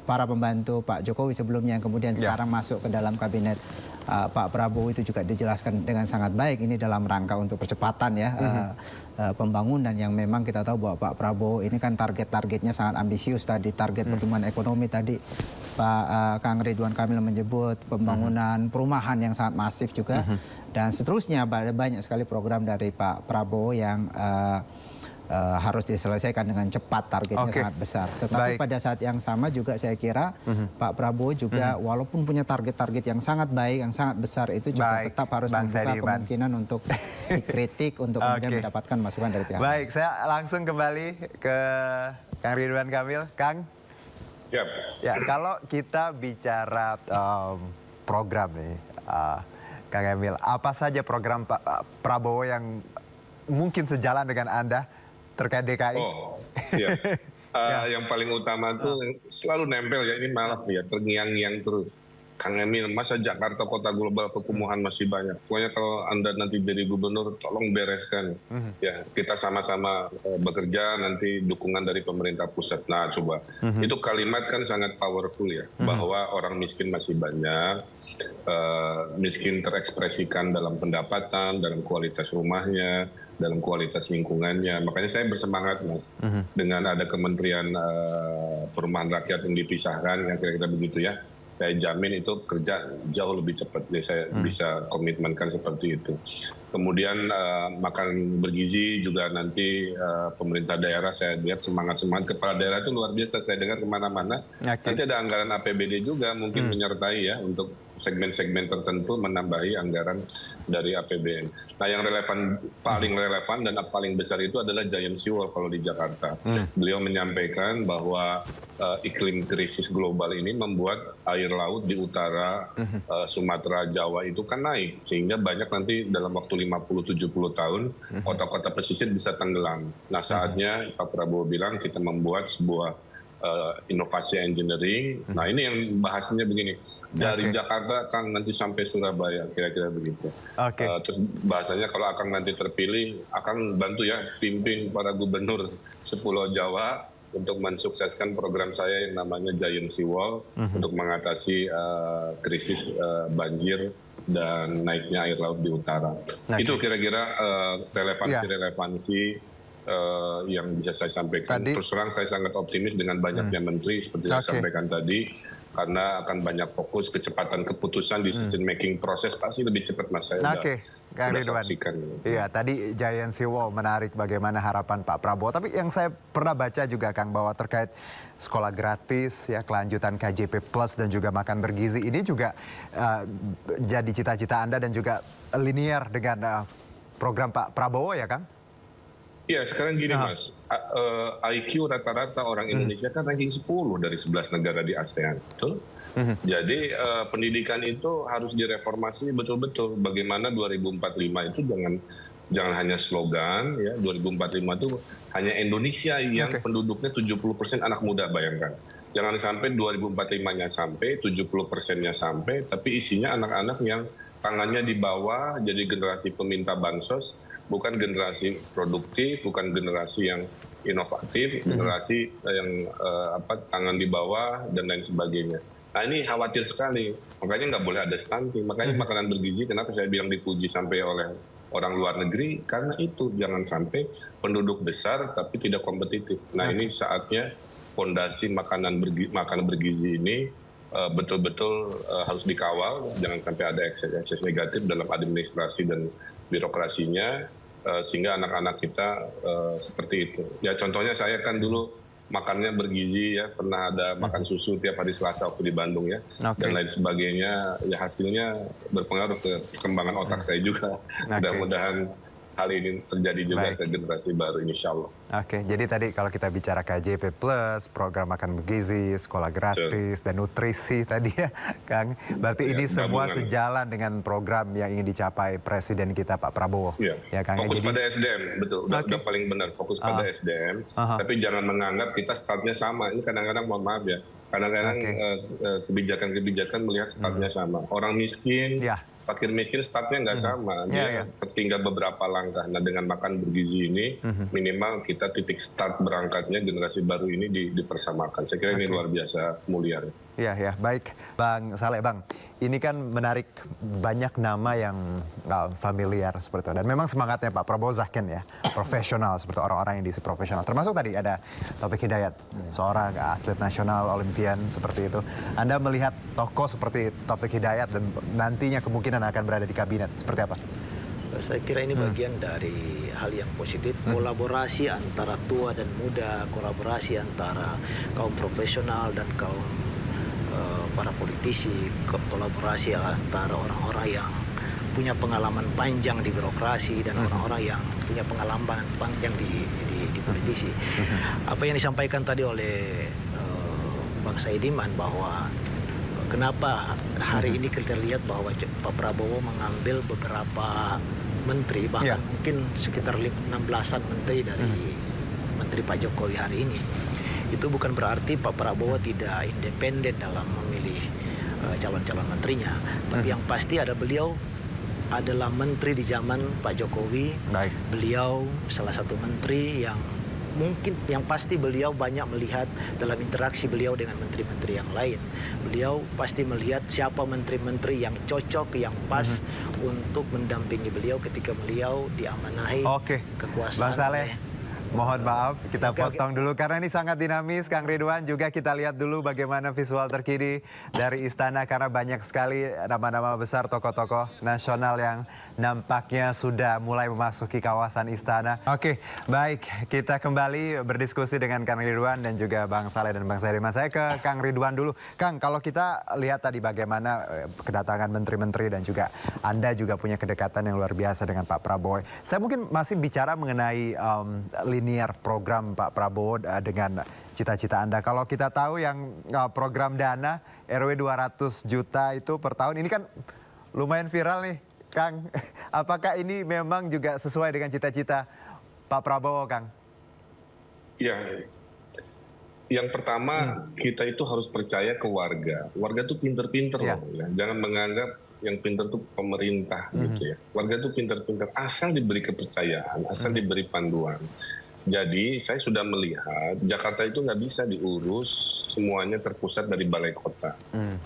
para pembantu Pak Jokowi sebelumnya yang kemudian sekarang masuk ke dalam kabinet Pak Prabowo itu juga dijelaskan dengan sangat baik ini dalam rangka untuk percepatan ya pembangunan yang memang kita tahu bahwa Pak Prabowo ini kan target-targetnya sangat ambisius tadi, target pertumbuhan ekonomi tadi Pak Kang Ridwan Kamil menyebut pembangunan perumahan yang sangat masif juga dan seterusnya banyak sekali program dari Pak Prabowo yang harus diselesaikan dengan cepat, targetnya sangat besar. Tetapi pada saat yang sama juga saya kira Pak Prabowo juga walaupun punya target-target yang sangat baik, yang sangat besar itu juga tetap harus membuka kemungkinan untuk dikritik untuk kemudian mendapatkan masukan dari pihak. Baik, saya langsung kembali ke Kang Ridwan Kamil. Kang, ya kalau kita bicara program nih, Kang Emil, apa saja program Pak Prabowo yang mungkin sejalan dengan Anda terkait DKI? Oh, iya. Yang paling utama tuh selalu nempel ya, ini malah ya terngiang-ngiang terus. Kang Emil, masa Jakarta kota global kekumuhan masih banyak. Pokoknya kalau Anda nanti jadi gubernur, tolong bereskan. Ya, kita sama-sama bekerja, nanti dukungan dari pemerintah pusat. Nah, coba. Itu kalimat kan sangat powerful ya, bahwa orang miskin masih banyak, miskin terekspresikan dalam pendapatan, dalam kualitas rumahnya, dalam kualitas lingkungannya. Makanya saya bersemangat, Mas, dengan ada Kementerian Perumahan Rakyat yang dipisahkan, yang kira-kira begitu ya. Saya jamin itu kerja jauh lebih cepat. Jadi saya bisa komitmenkan seperti itu. Kemudian makan bergizi juga nanti pemerintah daerah saya lihat semangat-semangat. Kepala daerah itu luar biasa, saya dengar kemana-mana. Nanti ada anggaran APBD juga mungkin menyertai ya untuk segmen-segmen tertentu menambahi anggaran dari APBN. Nah yang paling relevan dan paling besar itu adalah Giant Sea Wall kalau di Jakarta. Beliau menyampaikan bahwa iklim krisis global ini membuat air laut di utara Sumatera, Jawa itu kan naik. Sehingga banyak nanti dalam waktu 50-70 tahun kota-kota pesisir bisa tenggelam. Nah saatnya Pak Prabowo bilang kita membuat sebuah inovasi engineering. Nah ini yang bahasanya begini, dari Jakarta Kang nanti sampai Surabaya, kira-kira begitu. Terus bahasanya kalau Akang nanti terpilih, Akang bantu ya pimpin para gubernur sepulau Jawa untuk mensukseskan program saya yang namanya Giant Sea Wall untuk mengatasi krisis banjir dan naiknya air laut di utara. Itu kira-kira relevansi-relevansi yang bisa saya sampaikan. Terus terang saya sangat optimis dengan banyaknya menteri seperti saya sampaikan tadi, karena akan banyak fokus kecepatan keputusan decision making proses pasti lebih cepat, Mas. Saya Kang Ridwan. Iya, tadi Giant Sea Wall menarik bagaimana harapan Pak Prabowo. Tapi yang saya pernah baca juga Kang bahwa terkait sekolah gratis ya, kelanjutan KJP Plus dan juga makan bergizi ini juga jadi cita-cita Anda dan juga linear dengan program Pak Prabowo ya, Kang? Iya, sekarang gini Mas, IQ rata-rata orang Indonesia kan ranking 10 dari 11 negara di ASEAN, betul? Jadi pendidikan itu harus direformasi betul-betul. Bagaimana 2045 itu jangan hanya slogan, ya 2045 itu hanya Indonesia yang penduduknya 70% anak muda, bayangkan. Jangan sampai 2045-nya sampai, 70%-nya sampai, tapi isinya anak-anak yang tangannya di bawah, jadi generasi peminta bansos, bukan generasi produktif, bukan generasi yang inovatif, generasi yang tangan di bawah dan lain sebagainya. Nah ini khawatir sekali, makanya nggak boleh ada stunting. Makanya makanan bergizi, kenapa saya bilang dipuji sampai oleh orang luar negeri, karena itu jangan sampai penduduk besar tapi tidak kompetitif. Nah ini saatnya fondasi makanan bergizi ini betul-betul harus dikawal, jangan sampai ada ekses negatif dalam administrasi dan birokrasinya, sehingga anak-anak kita seperti itu. Ya contohnya saya kan dulu makannya bergizi ya, pernah ada makan susu tiap hari Selasa waktu di Bandung ya, dan lain sebagainya. Ya hasilnya berpengaruh ke perkembangan otak saya juga. Mudah-mudahan hal ini terjadi juga ke generasi baru, insya Allah. Oke, jadi tadi kalau kita bicara KJP Plus, program makan bergizi, sekolah gratis, dan nutrisi tadi ya, Kang. Berarti ini semua sejalan dengan program yang ingin dicapai Presiden kita, Pak Prabowo. Ya, Kang. Fokus pada SDM, betul. Udah paling benar, fokus pada SDM. Tapi jangan menganggap kita startnya sama. Ini kadang-kadang, mohon maaf ya, kadang-kadang kebijakan-kebijakan melihat startnya sama. Orang miskin, fakir miskin startnya nggak sama, dia tertinggal beberapa langkah. Nah dengan makan bergizi ini minimal kita titik start berangkatnya generasi baru ini dipersamakan. Saya kira ini luar biasa mulia. Ya, baik Bang Saleh. Bang, ini kan menarik banyak nama yang familiar seperti itu. Dan memang semangatnya Pak Prabowo Zahken ya, profesional seperti orang-orang yang diisi profesional. Termasuk tadi ada Taufik Hidayat, seorang atlet nasional olimpian seperti itu. Anda melihat tokoh seperti Taufik Hidayat dan nantinya kemungkinan akan berada di kabinet, seperti apa? Saya kira ini bagian dari hal yang positif, kolaborasi antara tua dan muda, kolaborasi antara kaum profesional dan kaum para politisi, kolaborasi antara orang-orang yang punya pengalaman panjang di birokrasi dan orang-orang yang punya pengalaman panjang di politisi. Apa yang disampaikan tadi oleh Bang Saidiman bahwa kenapa hari ini kita lihat bahwa Pak Prabowo mengambil beberapa menteri, bahkan mungkin sekitar 16-an menteri dari menteri Pak Jokowi hari ini. Itu bukan berarti Pak Prabowo tidak independen dalam memilih calon-calon menterinya. Tapi yang pasti beliau adalah menteri di zaman Pak Jokowi. Beliau salah satu menteri yang mungkin yang pasti beliau banyak melihat dalam interaksi beliau dengan menteri-menteri yang lain. Beliau pasti melihat siapa menteri-menteri yang cocok, yang pas untuk mendampingi beliau ketika beliau diamanahi kekuasaan. Bang Saleh, mohon maaf, kita potong dulu karena ini sangat dinamis. Kang Ridwan juga kita lihat dulu bagaimana visual terkini dari istana karena banyak sekali nama-nama besar tokoh-tokoh nasional yang nampaknya sudah mulai memasuki kawasan istana. Oke, baik, kita kembali berdiskusi dengan Kang Ridwan dan juga Bang Saleh dan Bang Saidiman. Saya ke Kang Ridwan dulu. Kang, kalau kita lihat tadi bagaimana kedatangan menteri-menteri dan juga Anda juga punya kedekatan yang luar biasa dengan Pak Prabowo. Saya mungkin masih bicara mengenai linear program Pak Prabowo dengan cita-cita Anda. Kalau kita tahu yang program dana RW 200 juta itu per tahun, ini kan lumayan viral nih, Kang. Apakah ini memang juga sesuai dengan cita-cita Pak Prabowo, Kang? Ya, yang pertama kita itu harus percaya ke warga. Warga tuh pinter-pinter loh. Ya. Jangan menganggap yang pinter tuh pemerintah gitu ya. Warga tuh pinter-pinter asal diberi kepercayaan, asal diberi panduan. Jadi saya sudah melihat Jakarta itu nggak bisa diurus semuanya terpusat dari balai kota.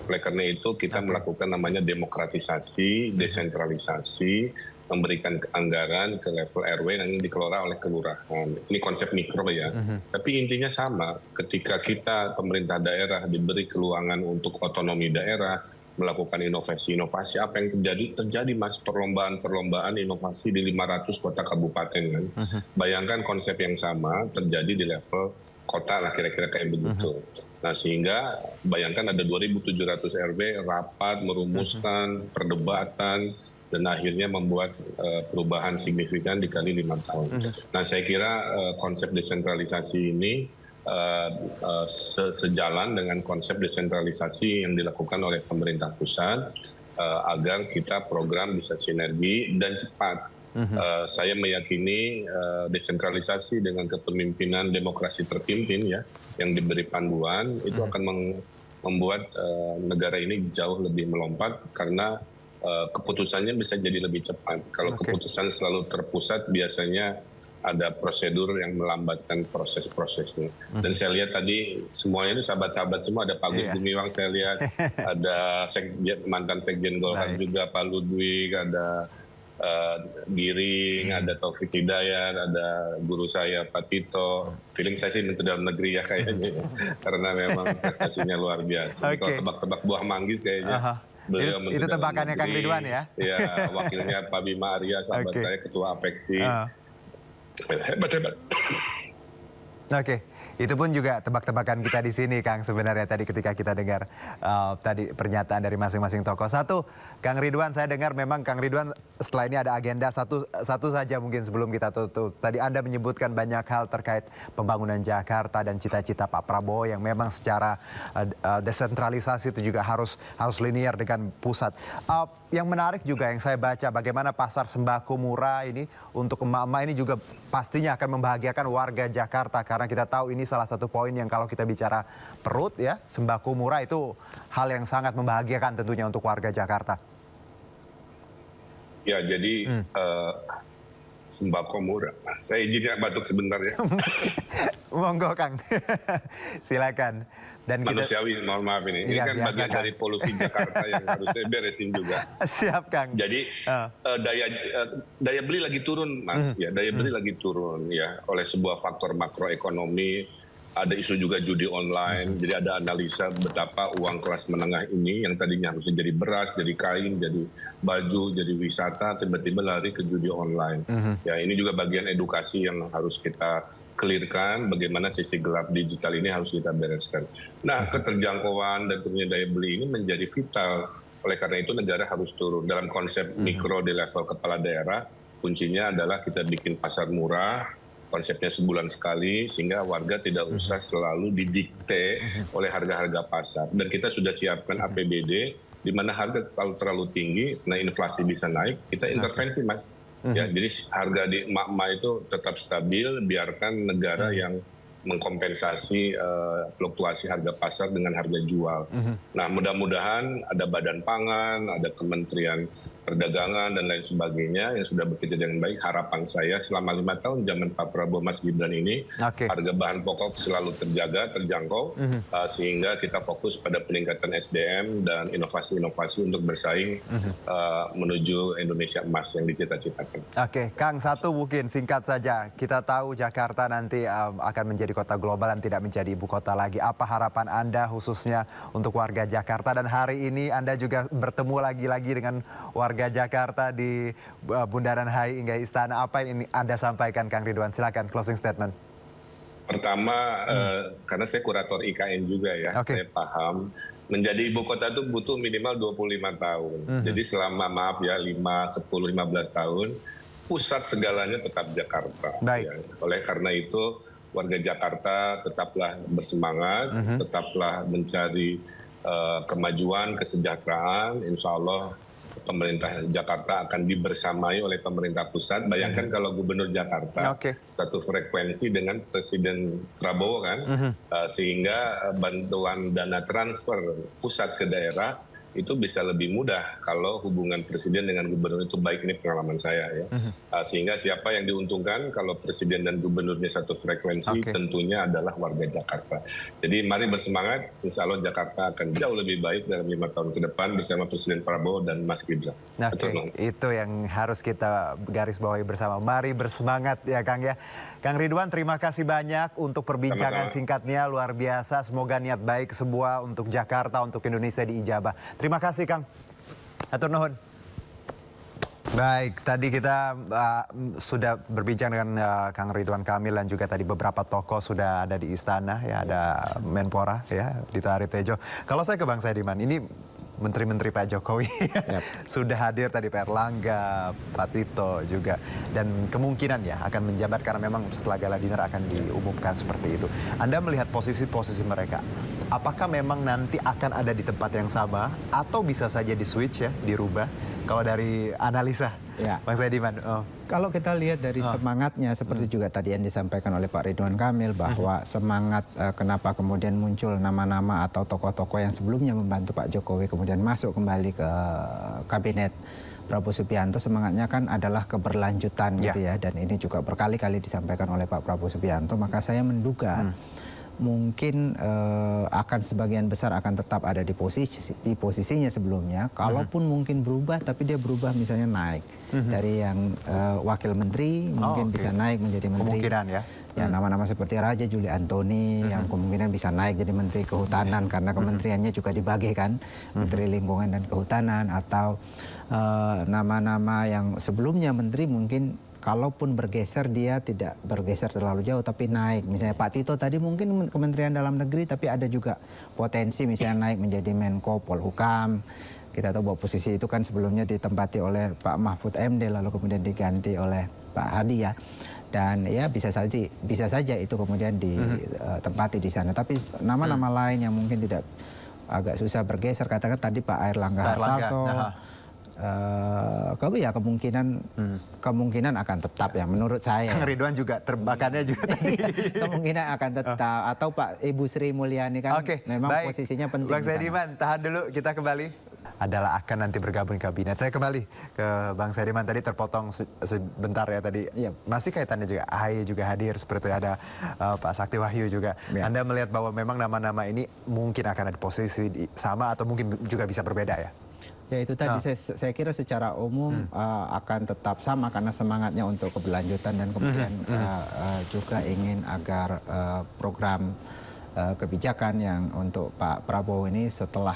Oleh karena itu kita melakukan namanya demokratisasi, desentralisasi, memberikan anggaran ke level RW yang dikelola oleh kelurahan. Ini konsep mikro ya. Tapi intinya sama. Ketika kita pemerintah daerah diberi keluangan untuk otonomi daerah, melakukan inovasi-inovasi, apa yang terjadi Mas, perlombaan inovasi di 500 kota kabupaten kan. Bayangkan konsep yang sama terjadi di level kota lah, kira-kira kayak begitu. Nah sehingga bayangkan ada 2.700 RW rapat merumuskan perdebatan dan akhirnya membuat perubahan signifikan dikali 5 tahun. Nah saya kira konsep desentralisasi ini sejalan dengan konsep desentralisasi yang dilakukan oleh pemerintah pusat agar kita program bisa sinergi dan cepat. Saya meyakini desentralisasi dengan kepemimpinan demokrasi terpimpin ya yang diberi panduan itu akan membuat negara ini jauh lebih melompat karena keputusannya bisa jadi lebih cepat. Kalau keputusan selalu terpusat biasanya ada prosedur yang melambatkan proses-prosesnya. Dan saya lihat tadi semuanya itu sahabat-sahabat semua, ada Pak Gus Gumiwang saya lihat, ada mantan Sekjen Golkar juga Pak Ludwig, ada Giring, ada Taufik Hidayat, ada guru saya Pak Tito. Feeling saya sih Menteri Dalam Negeri ya kayaknya, karena memang prestasinya luar biasa. Oke. Kalau tebak-tebak buah manggis kayaknya. Beliau Menteri Itu Dalam tebakannya Kang Negeri. Ridwan ya? Iya, wakilnya Pak Bima Arya, sahabat Oke. saya, Ketua Apeksi. Hebat-hebat. Oke, itu pun juga tebak-tebakan kita di sini, Kang. Sebenarnya tadi ketika kita dengar tadi pernyataan dari masing-masing tokoh. Satu, Kang Ridwan, saya dengar memang Kang Ridwan setelah ini ada agenda satu saja mungkin sebelum kita tutup. Tadi Anda menyebutkan banyak hal terkait pembangunan Jakarta dan cita-cita Pak Prabowo yang memang secara desentralisasi itu juga harus linear dengan pusat. Yang menarik juga yang saya baca bagaimana pasar sembako murah ini untuk emak-emak ini juga pastinya akan membahagiakan warga Jakarta karena kita tahu ini salah satu poin yang kalau kita bicara perut ya, sembako murah itu hal yang sangat membahagiakan tentunya untuk warga Jakarta. Ya, jadi sembako murah. Saya izin batuk sebentar ya. Monggo, Kang. Silakan. Dan Manusiawi, mohon maaf ini. Ini Iya, kan biasa, bagian Kang. dari polusi Jakarta yang harus saya beresin juga. Siap, Kang. Jadi daya beli lagi turun, Mas. Ya, daya beli lagi turun ya oleh sebuah faktor makroekonomi. Ada isu juga judi online. Jadi ada analisa betapa uang kelas menengah ini yang tadinya harusnya jadi beras, jadi kain, jadi baju, jadi wisata, tiba-tiba lari ke judi online. Ya, ini juga bagian edukasi yang harus kita clearkan. Bagaimana sisi gelap digital ini harus kita bereskan. Nah, keterjangkauan dan turunnya daya beli ini menjadi vital. Oleh karena itu negara harus turun. Dalam konsep mikro di level kepala daerah, kuncinya adalah kita bikin pasar murah, konsepnya sebulan sekali, sehingga warga tidak usah selalu didikte oleh harga-harga pasar. Dan kita sudah siapkan APBD, di mana harga kalau terlalu tinggi, nah inflasi bisa naik, kita intervensi, Mas. Ya, jadi harga di emak-emak itu tetap stabil, biarkan negara yang mengkompensasi fluktuasi harga pasar dengan harga jual. Nah, mudah-mudahan ada Badan Pangan, ada Kementerian Perdagangan dan lain sebagainya yang sudah bekerja dengan baik. Harapan saya selama 5 tahun zaman Pak Prabowo Mas Gibran ini, harga bahan pokok selalu terjaga, terjangkau, sehingga kita fokus pada peningkatan SDM dan inovasi-inovasi untuk bersaing menuju Indonesia emas yang dicita-citakan. Oke, Kang, satu mungkin singkat saja. Kita tahu Jakarta nanti akan menjadi kota global dan tidak menjadi ibu kota lagi. Apa harapan Anda khususnya untuk warga Jakarta? Dan hari ini Anda juga bertemu lagi-lagi dengan warga Jakarta di Bundaran HI hingga Istana. Apa yang Anda sampaikan, Kang Ridwan? Silakan closing statement. Pertama, karena saya kurator IKN juga ya, saya paham menjadi ibu kota itu butuh minimal 25 tahun. Jadi selama maaf ya 5, 10, 15 tahun, pusat segalanya tetap Jakarta. Ya. Oleh karena itu warga Jakarta tetaplah bersemangat, tetaplah mencari kemajuan, kesejahteraan. Insya Allah pemerintah Jakarta akan dibersamai oleh pemerintah pusat. Bayangkan kalau Gubernur Jakarta satu frekuensi dengan Presiden Prabowo kan, sehingga bantuan dana transfer pusat ke daerah itu bisa lebih mudah kalau hubungan presiden dengan gubernur itu baik. Ini pengalaman saya ya. Sehingga siapa yang diuntungkan kalau presiden dan gubernurnya satu frekuensi tentunya adalah warga Jakarta. Jadi mari bersemangat, insya Allah Jakarta akan jauh lebih baik dalam 5 tahun ke depan bersama Presiden Prabowo dan Mas Gibran. Itu yang harus kita garis bawahi bersama. Mari bersemangat ya, Kang ya. Kang Ridwan, terima kasih banyak untuk perbincangan singkatnya, luar biasa. Semoga niat baik sebuah untuk Jakarta, untuk Indonesia diijabah. Terima kasih, Kang. Hatur nuhun. Baik, tadi kita sudah berbincang dengan Kang Ridwan Kamil dan juga tadi beberapa tokoh sudah ada di istana ya, ada Menpora ya, Dito Aritejo. Kalau saya ke Bang Saidiman, ini menteri-menteri Pak Jokowi sudah hadir tadi, Pak Erlangga, Pak Tito juga, dan kemungkinan ya akan menjabat karena memang setelah gala dinner akan diumumkan seperti itu. Anda melihat posisi-posisi mereka, apakah memang nanti akan ada di tempat yang sama atau bisa saja di switch ya, dirubah? Kalau dari analisa, Bang Saidiman. Kalau kita lihat dari semangatnya, seperti juga tadi yang disampaikan oleh Pak Ridwan Kamil, bahwa semangat kenapa kemudian muncul nama-nama atau tokoh-tokoh yang sebelumnya membantu Pak Jokowi kemudian masuk kembali ke kabinet Prabowo Subianto, semangatnya kan adalah keberlanjutan gitu ya. Dan ini juga berkali-kali disampaikan oleh Pak Prabowo Subianto, maka saya menduga mungkin akan sebagian besar akan tetap ada di posisinya sebelumnya. Kalaupun mungkin berubah, tapi dia berubah misalnya naik dari yang wakil menteri mungkin bisa naik menjadi menteri. Kemungkinan ya. Ya, nama-nama seperti Raja Juli Antoni yang kemungkinan bisa naik jadi Menteri Kehutanan karena kementeriannya juga dibagi kan, Menteri Lingkungan dan Kehutanan, atau nama-nama yang sebelumnya menteri mungkin kalaupun bergeser dia tidak bergeser terlalu jauh tapi naik. Misalnya Pak Tito tadi mungkin Kementerian Dalam Negeri tapi ada juga potensi misalnya naik menjadi Menko Polhukam. Kita tahu bahwa posisi itu kan sebelumnya ditempati oleh Pak Mahfud MD lalu kemudian diganti oleh Pak Hadi ya. Dan ya bisa saja itu kemudian ditempati di sana. Tapi nama-nama lain yang mungkin tidak agak susah bergeser, katakan tadi Pak Airlangga Hartarto. Ya kemungkinan akan tetap ya menurut saya. Kang Ridwan juga terbakarnya juga tadi. Kemungkinan akan tetap, atau Pak Ibu Sri Mulyani kan memang baik. Posisinya penting. Bang Saidiman, tahan dulu, kita kembali. Adalah akan nanti bergabung di kabinet. Saya kembali ke Bang Saidiman, tadi terpotong sebentar ya tadi. Iya. Masih kaitannya juga AHY juga hadir, seperti ada Pak Sakti Wahyu juga. Ya. Anda melihat bahwa memang nama-nama ini mungkin akan ada posisi sama atau mungkin juga bisa berbeda ya? Ya itu tadi saya kira secara umum akan tetap sama karena semangatnya untuk keberlanjutan dan kemudian juga ingin agar program kebijakan yang untuk Pak Prabowo ini setelah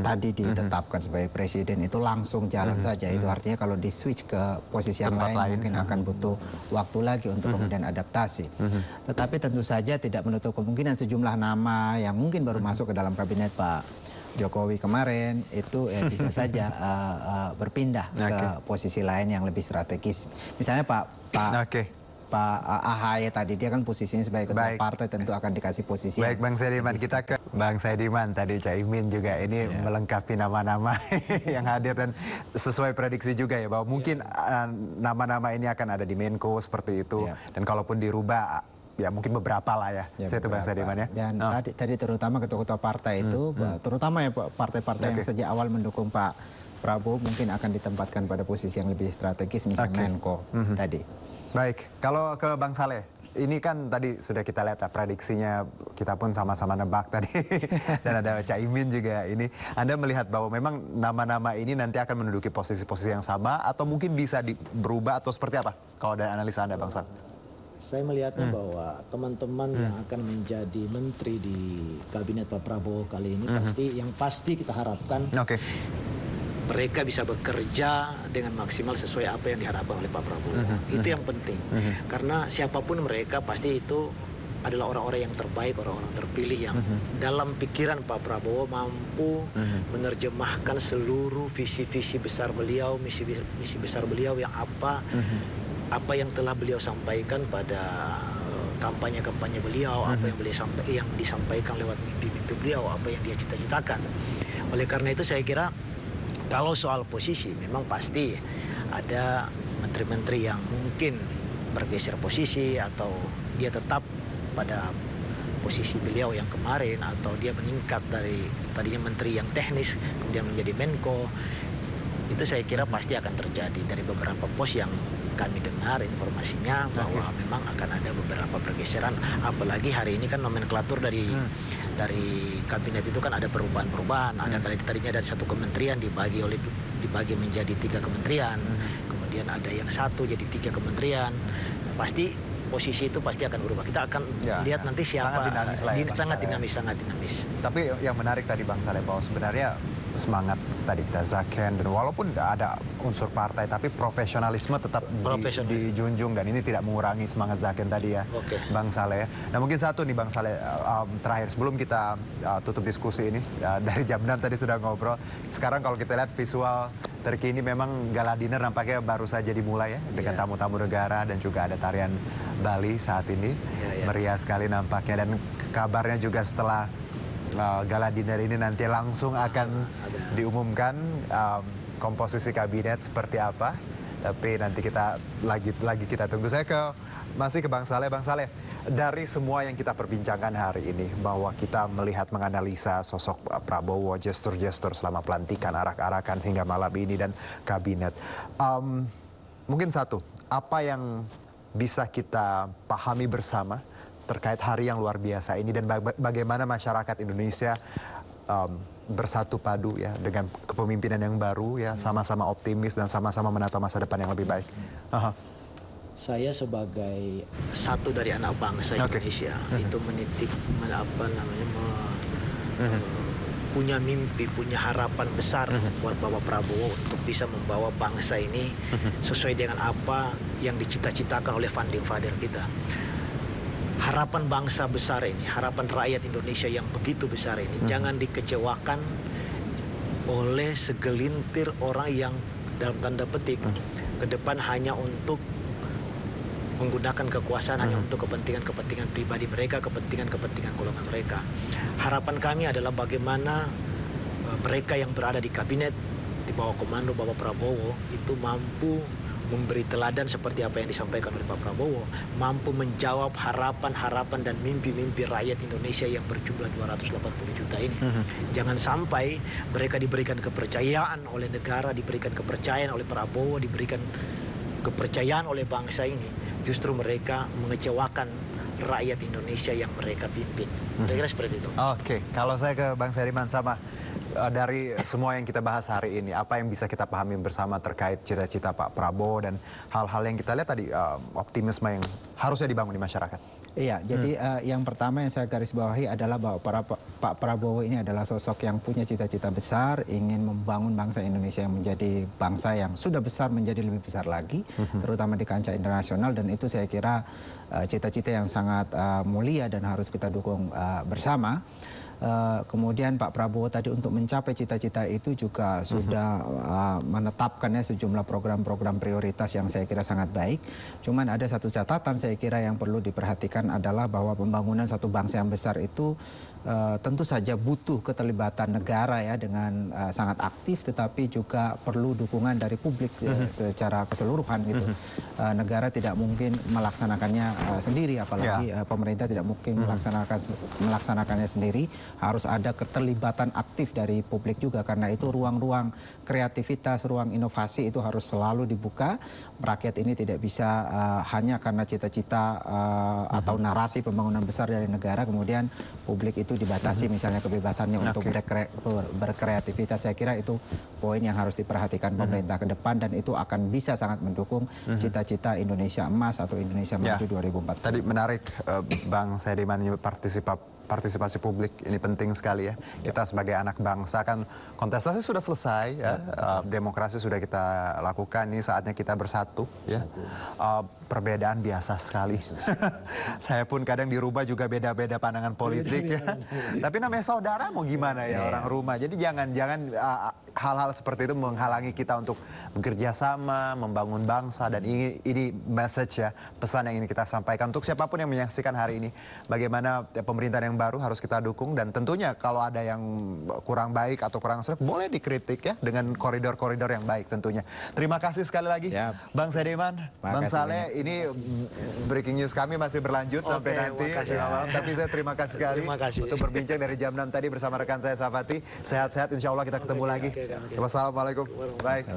tadi ditetapkan sebagai presiden itu langsung jalan saja. Itu artinya kalau di switch ke posisi yang lain mungkin akan butuh waktu lagi untuk kemudian adaptasi. Tetapi tentu saja tidak menutup kemungkinan sejumlah nama yang mungkin baru masuk ke dalam kabinet Pak Jokowi kemarin itu bisa saja berpindah ke posisi lain yang lebih strategis. Misalnya Pak AHY tadi, dia kan posisinya sebagai ketua partai, tentu akan dikasih posisi. Baik Bang Saidiman, kita ke Bang Saidiman, tadi Caimin juga ini melengkapi nama-nama yang hadir dan sesuai prediksi juga ya bahwa mungkin nama-nama ini akan ada di Menko seperti itu, dan kalaupun dirubah ya mungkin beberapa lah ya. Saya itu Bang Saidiman ya. Dan tadi terutama ketua-ketua partai itu, terutama ya partai-partai yang sejak awal mendukung Pak Prabowo mungkin akan ditempatkan pada posisi yang lebih strategis, misalnya Menko tadi. Baik, kalau ke Bang Saleh, ini kan tadi sudah kita lihat prediksinya, kita pun sama-sama nebak tadi, dan ada Caimin juga ini. Anda melihat bahwa memang nama-nama ini nanti akan menduduki posisi-posisi yang sama, atau mungkin bisa berubah, atau seperti apa? Kalau dari analisa Anda, Bang Saleh. Saya melihatnya bahwa teman-teman yang akan menjadi menteri di kabinet Pak Prabowo kali ini pasti kita harapkan mereka bisa bekerja dengan maksimal sesuai apa yang diharapkan oleh Pak Prabowo. Itu yang penting. Karena siapapun mereka pasti itu adalah orang-orang yang terbaik, orang-orang terpilih yang dalam pikiran Pak Prabowo mampu menerjemahkan seluruh visi-visi besar beliau, misi besar beliau yang apa yang telah beliau sampaikan pada kampanye-kampanye beliau, apa yang disampaikan lewat mimpi-mimpi beliau, apa yang dia cita-citakan. Oleh karena itu saya kira kalau soal posisi memang pasti ada menteri-menteri yang mungkin bergeser posisi atau dia tetap pada posisi beliau yang kemarin, atau dia meningkat dari tadinya menteri yang teknis kemudian menjadi Menko. Itu saya kira pasti akan terjadi dari beberapa pos yang kami dengar informasinya bahwa memang akan ada beberapa pergeseran. Apalagi hari ini kan nomenklatur dari kabinet itu kan ada perubahan-perubahan. Ada kali tadinya ada satu kementerian dibagi menjadi 3 kementerian. Kemudian ada yang satu jadi 3 kementerian. Pasti posisi itu pasti akan berubah. Kita akan lihat nanti siapa. Sangat dinamis. Tapi yang menarik tadi Bang Saleh bahwa sebenarnya semangat tadi kita Zaken, dan walaupun ada unsur partai tapi profesionalisme tetap dijunjung, dan ini tidak mengurangi semangat Zaken tadi ya Bang Saleh. Nah mungkin satu nih Bang Saleh, terakhir sebelum kita tutup diskusi ini, dari jam 6 tadi sudah ngobrol, sekarang kalau kita lihat visual terkini memang gala dinner nampaknya baru saja dimulai ya, dengan tamu-tamu negara dan juga ada tarian Bali saat ini. Meriah sekali nampaknya, dan kabarnya juga setelah gala dinner ini nanti langsung akan diumumkan komposisi kabinet seperti apa. Tapi nanti kita lagi kita tunggu. Saya masih ke Bang Saleh. Bang Saleh, dari semua yang kita perbincangkan hari ini, bahwa kita melihat menganalisa sosok Prabowo, gestur-gestur selama pelantikan, arak-arakan hingga malam ini dan kabinet. Mungkin satu, apa yang bisa kita pahami bersama terkait hari yang luar biasa ini dan bagaimana masyarakat Indonesia bersatu padu ya dengan kepemimpinan yang baru ya, sama-sama optimis dan sama-sama menata masa depan yang lebih baik. Saya sebagai satu dari anak bangsa Indonesia itu menitip punya mimpi, punya harapan besar buat Bapak Prabowo untuk bisa membawa bangsa ini sesuai dengan apa yang dicita-citakan oleh founding father kita. Harapan bangsa besar ini, harapan rakyat Indonesia yang begitu besar ini, jangan dikecewakan oleh segelintir orang yang dalam tanda petik ke depan hanya untuk menggunakan kekuasaan hanya untuk kepentingan-kepentingan pribadi mereka, kepentingan-kepentingan golongan mereka. Harapan kami adalah bagaimana mereka yang berada di kabinet di bawah komando Bapak Prabowo itu mampu memberi teladan seperti apa yang disampaikan oleh Pak Prabowo, mampu menjawab harapan-harapan dan mimpi-mimpi rakyat Indonesia yang berjumlah 280 juta ini. Jangan sampai mereka diberikan kepercayaan oleh negara, diberikan kepercayaan oleh Prabowo, diberikan kepercayaan oleh bangsa ini, justru mereka mengecewakan rakyat Indonesia yang mereka pimpin. Kira-kira seperti itu. Oke, kalau saya ke Bang Saidiman sama dari semua yang kita bahas hari ini, apa yang bisa kita pahami bersama terkait cita-cita Pak Prabowo dan hal-hal yang kita lihat tadi, optimisme yang harusnya dibangun di masyarakat? Iya, jadi yang pertama yang saya garis bawahi adalah bahwa Pak Prabowo ini adalah sosok yang punya cita-cita besar, ingin membangun bangsa Indonesia yang menjadi bangsa yang sudah besar menjadi lebih besar lagi, terutama di kancah internasional, dan itu saya kira cita-cita yang sangat mulia dan harus kita dukung bersama. Kemudian Pak Prabowo tadi untuk mencapai cita-cita itu juga sudah menetapkannya sejumlah program-program prioritas yang saya kira sangat baik. Cuman ada satu catatan saya kira yang perlu diperhatikan adalah bahwa pembangunan satu bangsa yang besar itu tentu saja butuh keterlibatan negara ya dengan sangat aktif, tetapi juga perlu dukungan dari publik secara keseluruhan gitu. Negara tidak mungkin melaksanakannya sendiri, apalagi pemerintah tidak mungkin melaksanakannya sendiri. Harus ada keterlibatan aktif dari publik juga, karena itu ruang-ruang kreativitas, ruang inovasi itu harus selalu dibuka. Rakyat ini tidak bisa hanya karena cita-cita atau narasi pembangunan besar dari negara, kemudian publik itu dibatasi misalnya kebebasannya untuk berkreativitas. Saya kira itu poin yang harus diperhatikan pemerintah ke depan, dan itu akan bisa sangat mendukung cita-cita Indonesia Emas atau Indonesia Maju 2040. Tadi menarik Bang Saidiman, partisipasi publik ini penting sekali ya. Kita sebagai anak bangsa kan kontestasi sudah selesai ya, demokrasi sudah kita lakukan, ini saatnya kita bersatu ya. Perbedaan biasa sekali. Saya pun kadang di rumah juga beda-beda pandangan politik ya. Tapi namanya saudara mau gimana ya orang rumah. Jadi jangan hal-hal seperti itu menghalangi kita untuk bekerja sama, membangun bangsa, dan ini message ya, pesan yang ingin kita sampaikan untuk siapapun yang menyaksikan hari ini. Bagaimana pemerintahan yang baru harus kita dukung, dan tentunya kalau ada yang kurang baik atau kurang serap boleh dikritik ya dengan koridor-koridor yang baik tentunya. Terima kasih sekali lagi Bang Saidiman, Bang Saleh. Ini breaking news kami masih berlanjut sampai nanti malam. Tapi saya terima kasih sekali untuk berbincang dari jam 6 tadi bersama rekan saya Safati. Sehat-sehat, insya Allah kita ketemu lagi. Wassalamualaikum. Baik.